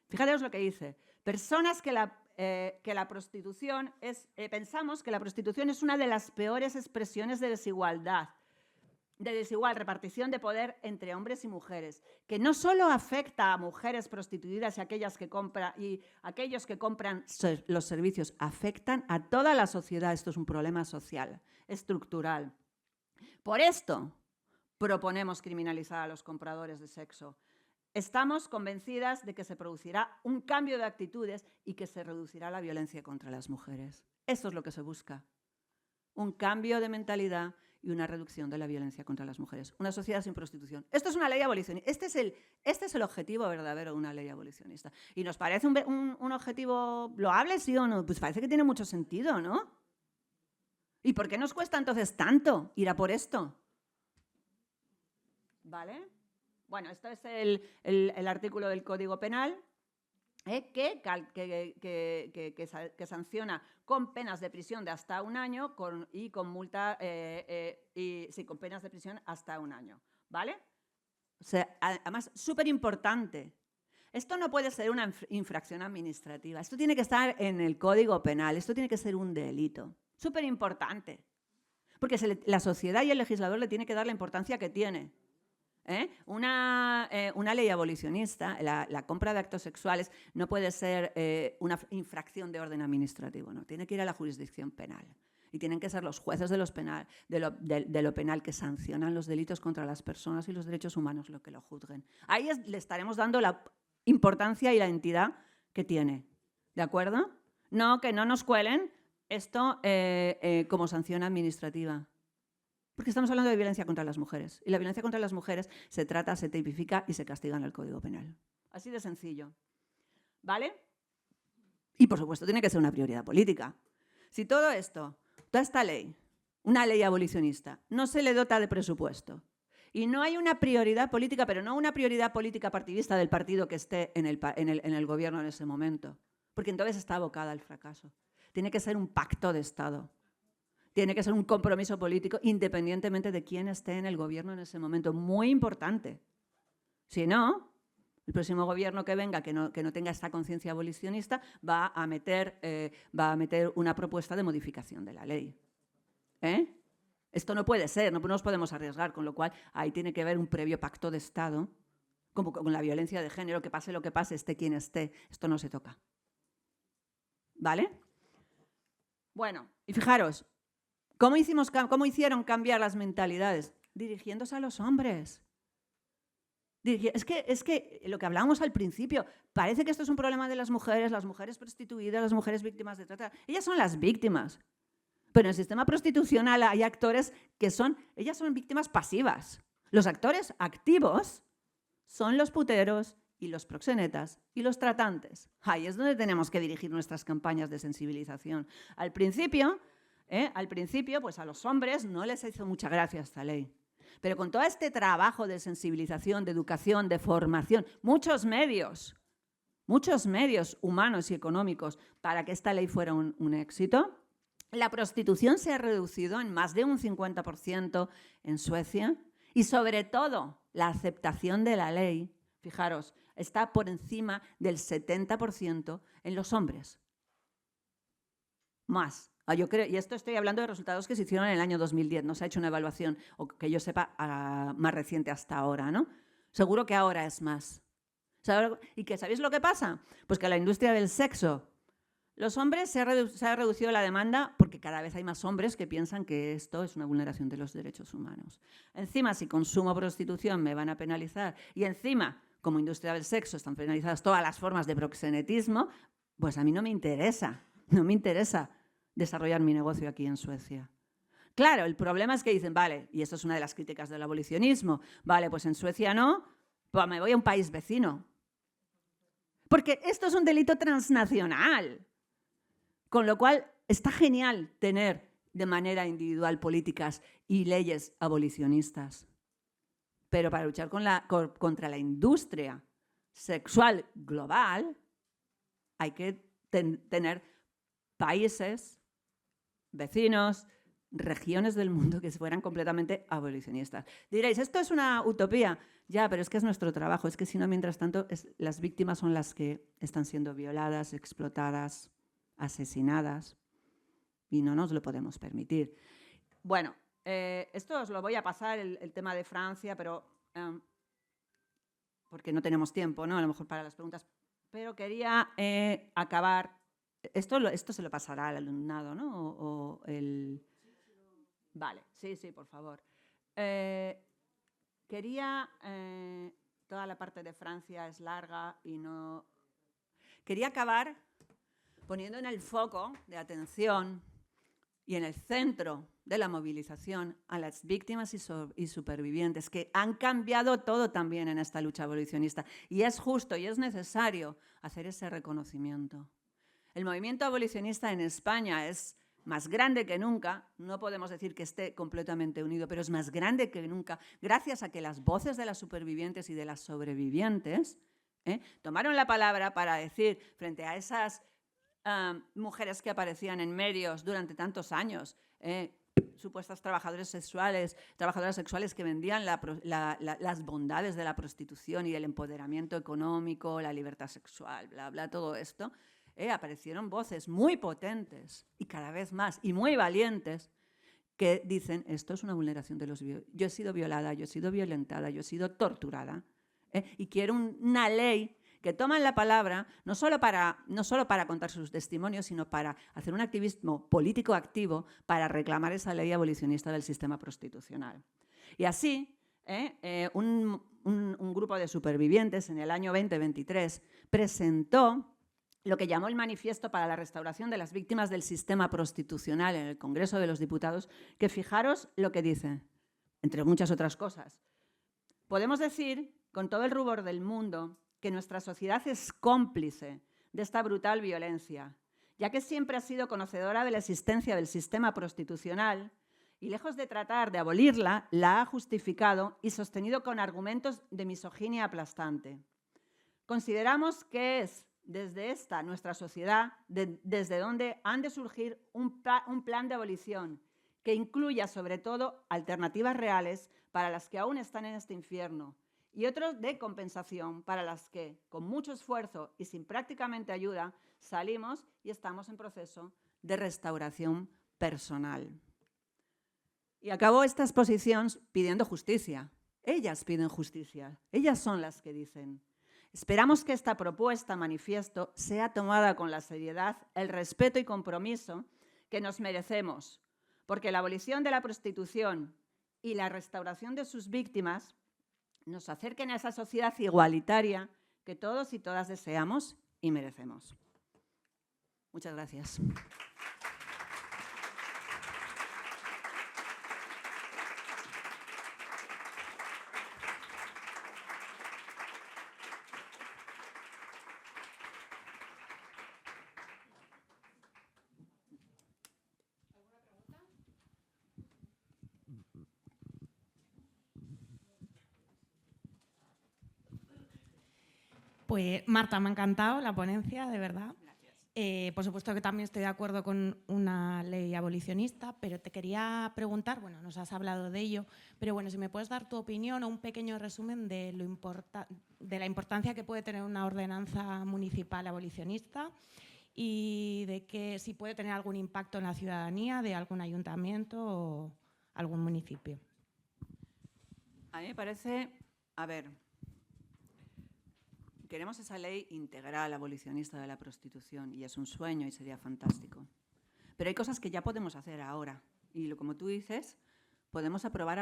Fijaros lo que dice. Personas que la prostitución pensamos que la prostitución es una de las peores expresiones de desigualdad, de desigual repartición de poder entre hombres y mujeres, que no solo afecta a mujeres prostituidas y aquellos que compran los servicios, afectan a toda la sociedad. Esto es un problema social, estructural. Por esto proponemos criminalizar a los compradores de sexo. Estamos convencidas de que se producirá un cambio de actitudes y que se reducirá la violencia contra las mujeres. Eso es lo que se busca. Un cambio de mentalidad y una reducción de la violencia contra las mujeres. Una sociedad sin prostitución. Esto es una ley abolicionista. Este es el objetivo verdadero de una ley abolicionista. ¿Y nos parece un objetivo loable, sí o no? Pues parece que tiene mucho sentido, ¿no? ¿Y por qué nos cuesta entonces tanto ir a por esto? ¿Vale? Bueno, esto es el artículo del Código Penal que sanciona con penas de prisión de hasta un año y con multa, con penas de prisión hasta un año, ¿vale? O sea, además, súper importante. Esto no puede ser una infracción administrativa. Esto tiene que estar en el Código Penal. Esto tiene que ser un delito. Súper importante. Porque la sociedad y el legislador le tiene que dar la importancia que tiene. Una ley abolicionista, la compra de actos sexuales, no puede ser una infracción de orden administrativo, no, tiene que ir a la jurisdicción penal. Y tienen que ser los jueces de lo penal que sancionan los delitos contra las personas y los derechos humanos los que lo juzguen. Ahí le estaremos dando la importancia y la entidad que tiene. ¿De acuerdo? No, que no nos cuelen esto como sanción administrativa. Porque estamos hablando de violencia contra las mujeres. Y la violencia contra las mujeres se trata, se tipifica y se castiga en el Código Penal. Así de sencillo. ¿Vale? Y, por supuesto, tiene que ser una prioridad política. Si todo esto, toda esta ley, una ley abolicionista, no se le dota de presupuesto y no hay una prioridad política, pero no una prioridad política partidista del partido que esté en el gobierno en ese momento, porque entonces está abocada al fracaso. Tiene que ser un pacto de Estado. Tiene que ser un compromiso político independientemente de quién esté en el gobierno en ese momento. Muy importante. Si no, el próximo gobierno que venga, que no tenga esta conciencia abolicionista, va a meter una propuesta de modificación de la ley. Esto no puede ser, no nos podemos arriesgar, con lo cual ahí tiene que haber un previo pacto de Estado, como con la violencia de género, que pase lo que pase, esté quien esté, esto no se toca. ¿Vale? Bueno, y fijaros, ¿cómo hicieron cambiar las mentalidades? Dirigiéndose a los hombres. Es que lo que hablábamos al principio, parece que esto es un problema de las mujeres prostituidas, las mujeres víctimas de trata. Ellas son las víctimas. Pero en el sistema prostitucional hay actores ellas son víctimas pasivas. Los actores activos son los puteros y los proxenetas y los tratantes. Ahí es donde tenemos que dirigir nuestras campañas de sensibilización. Al principio, pues a los hombres no les hizo mucha gracia esta ley. Pero con todo este trabajo de sensibilización, de educación, de formación, muchos medios humanos y económicos para que esta ley fuera un éxito, la prostitución se ha reducido en más de un 50% en Suecia y sobre todo la aceptación de la ley, fijaros, está por encima del 70% en los hombres. más. Yo creo, y esto estoy hablando de resultados que se hicieron en el año 2010, no se ha hecho una evaluación, o que yo sepa, más reciente hasta ahora, ¿no? Seguro que ahora es más. ¿Y que sabéis lo que pasa? Pues que la industria del sexo, los hombres se ha reducido la demanda porque cada vez hay más hombres que piensan que esto es una vulneración de los derechos humanos. Encima, si consumo prostitución me van a penalizar y encima, como industria del sexo, están penalizadas todas las formas de proxenetismo, pues a mí no me interesa desarrollar mi negocio aquí en Suecia. Claro, el problema es que dicen, vale, y esto es una de las críticas del abolicionismo, vale, pues en Suecia no, pues me voy a un país vecino. Porque esto es un delito transnacional. Con lo cual, está genial tener de manera individual políticas y leyes abolicionistas. Pero para luchar contra la industria sexual global, hay que tener países, vecinos, regiones del mundo que fueran completamente abolicionistas. Diréis, esto es una utopía. Ya, pero es que es nuestro trabajo. Es que si no, mientras tanto, las víctimas son las que están siendo violadas, explotadas, asesinadas, y no nos lo podemos permitir. Bueno, esto os lo voy a pasar, el tema de Francia, pero porque no tenemos tiempo, ¿no? A lo mejor para las preguntas. Pero quería acabar. Esto se lo pasará al alumnado, ¿no? Vale, sí, por favor. Quería... toda la parte de Francia es larga y no... Quería acabar poniendo en el foco de atención y en el centro de la movilización a las víctimas y supervivientes, que han cambiado todo también en esta lucha abolicionista. Y es justo y es necesario hacer ese reconocimiento. El movimiento abolicionista en España es más grande que nunca, no podemos decir que esté completamente unido, pero es más grande que nunca, gracias a que las voces de las supervivientes y de las sobrevivientes tomaron la palabra para decir, frente a esas mujeres que aparecían en medios durante tantos años, supuestas trabajadoras sexuales que vendían las bondades de la prostitución y el empoderamiento económico, la libertad sexual, bla, bla, todo esto, aparecieron voces muy potentes y cada vez más y muy valientes que dicen, esto es una vulneración de los derechos. Yo he sido violada, yo he sido violentada, yo he sido torturada y quiero una ley que toman la palabra no solo para contar sus testimonios, sino para hacer un activismo político activo para reclamar esa ley abolicionista del sistema prostitucional. Y así, un grupo de supervivientes en el año 2023 presentó lo que llamó el Manifiesto para la Restauración de las Víctimas del Sistema Prostitucional en el Congreso de los Diputados, que fijaros lo que dice, entre muchas otras cosas. Podemos decir, con todo el rubor del mundo, que nuestra sociedad es cómplice de esta brutal violencia, ya que siempre ha sido conocedora de la existencia del sistema prostitucional y, lejos de tratar de abolirla, la ha justificado y sostenido con argumentos de misoginia aplastante. Consideramos que es desde esta, nuestra sociedad, desde donde han de surgir un plan de abolición que incluya, sobre todo, alternativas reales para las que aún están en este infierno, y otros de compensación para las que, con mucho esfuerzo y sin prácticamente ayuda, salimos y estamos en proceso de restauración personal. Y acabó esta exposición pidiendo justicia. Ellas piden justicia. Ellas son las que dicen. Esperamos que esta propuesta, manifiesto, sea tomada con la seriedad, el respeto y compromiso que nos merecemos, porque la abolición de la prostitución y la restauración de sus víctimas nos acerquen a esa sociedad igualitaria que todos y todas deseamos y merecemos. Muchas gracias. Pues Marta, me ha encantado la ponencia, de verdad. Por supuesto que también estoy de acuerdo con una ley abolicionista, pero te quería preguntar, bueno, nos has hablado de ello, pero bueno, si me puedes dar tu opinión o un pequeño resumen de la importancia que puede tener una ordenanza municipal abolicionista y de que si puede tener algún impacto en la ciudadanía de algún ayuntamiento o algún municipio. A mí me parece, a ver, queremos esa ley integral abolicionista de la prostitución y es un sueño y sería fantástico. Pero hay cosas que ya podemos hacer ahora y como tú dices, podemos aprobar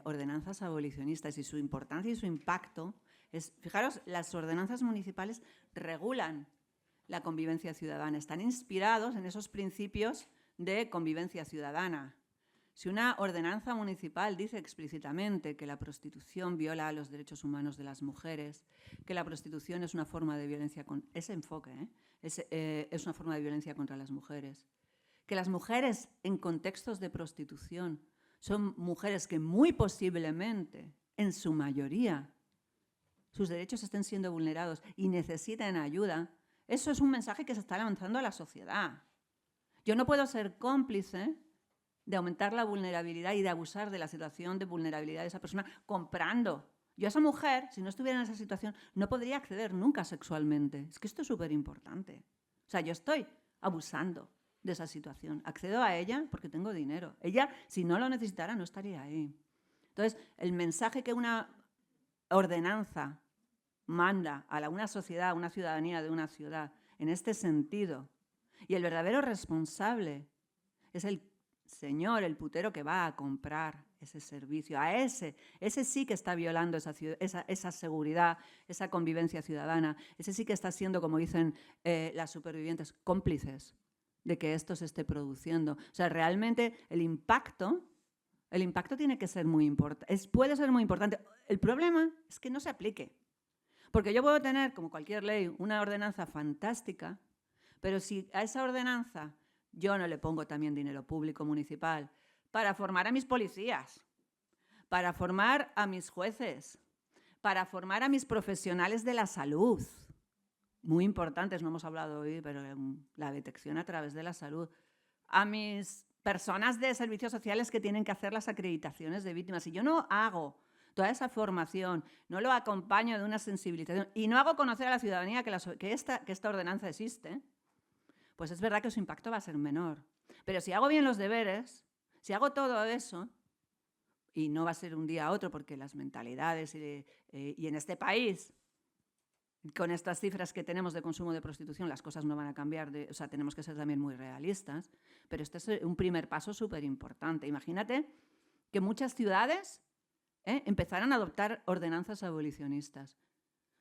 ordenanzas abolicionistas y su importancia y su impacto es, fijaros, las ordenanzas municipales regulan la convivencia ciudadana, están inspirados en esos principios de convivencia ciudadana. Si una ordenanza municipal dice explícitamente que la prostitución viola los derechos humanos de las mujeres, que la prostitución es una forma de violencia, ese enfoque es una forma de violencia contra las mujeres, que las mujeres en contextos de prostitución son mujeres que muy posiblemente, en su mayoría, sus derechos estén siendo vulnerados y necesitan ayuda, eso es un mensaje que se está lanzando a la sociedad. Yo no puedo ser cómplice de aumentar la vulnerabilidad y de abusar de la situación de vulnerabilidad de esa persona comprando. Yo a esa mujer, si no estuviera en esa situación, no podría acceder nunca sexualmente. Es que esto es súper importante. O sea, yo estoy abusando de esa situación. Accedo a ella porque tengo dinero. Ella, si no lo necesitara, no estaría ahí. Entonces, el mensaje que una ordenanza manda a una sociedad, a una ciudadanía de una ciudad, en este sentido, y el verdadero responsable es el señor, el putero que va a comprar ese servicio, a ese sí que está violando esa seguridad, esa convivencia ciudadana, ese sí que está siendo, como dicen las supervivientes, cómplices de que esto se esté produciendo. O sea, realmente el impacto tiene que ser muy importante, puede ser muy importante. El problema es que no se aplique. Porque yo puedo tener, como cualquier ley, una ordenanza fantástica, pero si a esa ordenanza yo no le pongo también dinero público municipal para formar a mis policías, para formar a mis jueces, para formar a mis profesionales de la salud, muy importantes, no hemos hablado hoy, pero la detección a través de la salud, a mis personas de servicios sociales que tienen que hacer las acreditaciones de víctimas. Si yo no hago toda esa formación, no lo acompaño de una sensibilización y no hago conocer a la ciudadanía que esta ordenanza existe, pues es verdad que su impacto va a ser menor. Pero si hago bien los deberes, si hago todo eso, y no va a ser un día a otro porque las mentalidades y en este país, con estas cifras que tenemos de consumo de prostitución, las cosas no van a cambiar, o sea, tenemos que ser también muy realistas, pero este es un primer paso súper importante. Imagínate que muchas ciudades empezaran a adoptar ordenanzas abolicionistas.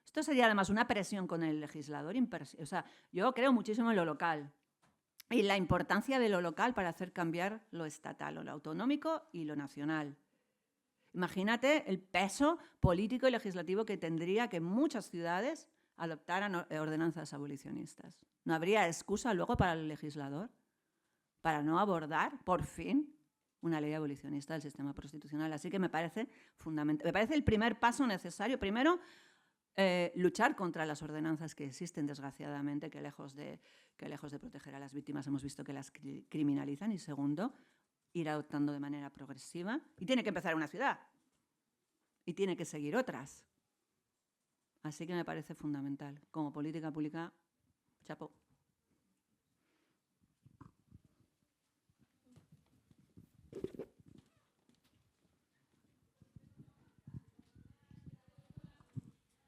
Esto sería además una presión con el legislador. O sea, yo creo muchísimo en lo local y la importancia de lo local para hacer cambiar lo estatal, lo autonómico y lo nacional. Imagínate el peso político y legislativo que tendría que muchas ciudades adoptaran ordenanzas abolicionistas. No habría excusa luego para el legislador para no abordar, por fin, una ley abolicionista del sistema prostitucional. Así que me parece fundamental. Me parece el primer paso necesario. Primero, luchar contra las ordenanzas que existen, desgraciadamente, que lejos de proteger a las víctimas hemos visto que las criminalizan. Y segundo, ir adoptando de manera progresiva. Y tiene que empezar una ciudad. Y tiene que seguir otras. Así que me parece fundamental. Como política pública, chapó.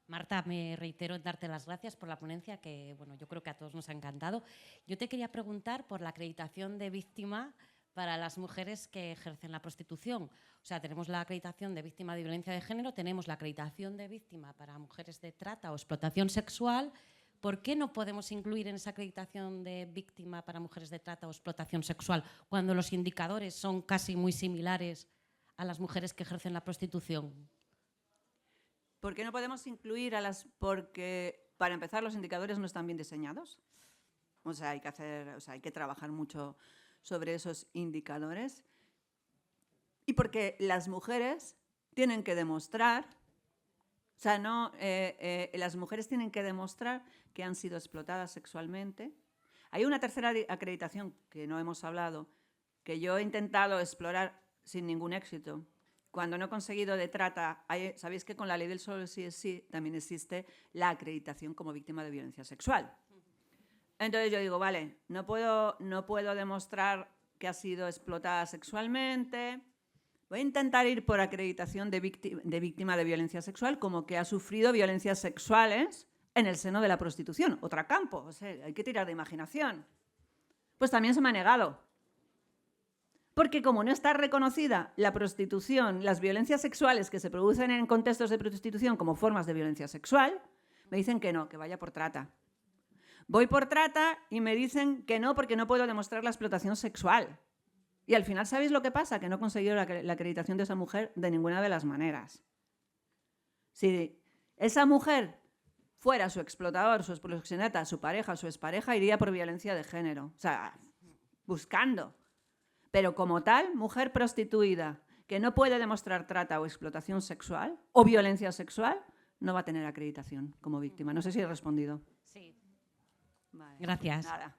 Marta, me reitero en darte las gracias por la ponencia que, bueno, yo creo que a todos nos ha encantado. Yo te quería preguntar por la acreditación de víctima para las mujeres que ejercen la prostitución. O sea, tenemos la acreditación de víctima de violencia de género, tenemos la acreditación de víctima para mujeres de trata o explotación sexual. ¿Por qué no podemos incluir en esa acreditación de víctima para mujeres de trata o explotación sexual cuando los indicadores son casi muy similares a las mujeres que ejercen la prostitución? ¿Por qué no podemos incluir a las...? Porque, para empezar, los indicadores no están bien diseñados. O sea, hay que trabajar mucho sobre esos indicadores. Y porque las mujeres tienen que demostrar... O sea, las mujeres tienen que demostrar que han sido explotadas sexualmente. Hay una tercera acreditación que no hemos hablado, que yo he intentado explorar sin ningún éxito. Cuando no he conseguido de trata, sabéis que con la ley del solo sí es sí también existe la acreditación como víctima de violencia sexual. Entonces yo digo, vale, no puedo demostrar que ha sido explotada sexualmente. Voy a intentar ir por acreditación de víctima de violencia sexual, como que ha sufrido violencias sexuales en el seno de la prostitución. Otro campo, o sea, hay que tirar de imaginación. Pues también se me ha negado. Porque como no está reconocida la prostitución, las violencias sexuales que se producen en contextos de prostitución como formas de violencia sexual, me dicen que no, que vaya por trata. Voy por trata y me dicen que no porque no puedo demostrar la explotación sexual. Y al final, ¿sabéis lo que pasa? Que no he conseguido la acreditación de esa mujer de ninguna de las maneras. Si esa mujer fuera su explotador, su proxeneta, su pareja, su expareja, iría por violencia de género. O sea, buscando. Pero como tal, mujer prostituida que no puede demostrar trata o explotación sexual o violencia sexual, no va a tener acreditación como víctima. No sé si he respondido. Sí. Vale. Gracias. Nada.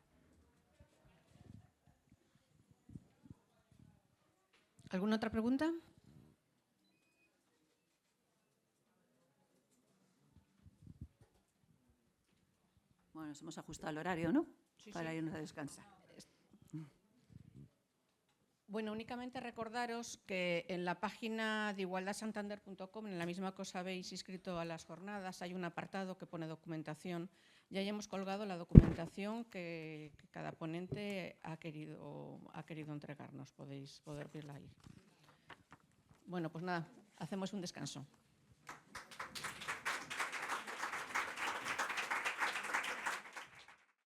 ¿Alguna otra pregunta? Bueno, nos hemos ajustado al horario, ¿no? Sí, Para sí. irnos a descansar. Bueno, únicamente recordaros que en la página de igualdadsantander.com, en la misma que os habéis inscrito a las jornadas, hay un apartado que pone documentación. Ya hemos colgado la documentación que cada ponente ha querido entregarnos. Podéis verla ahí. Bueno, pues nada, hacemos un descanso.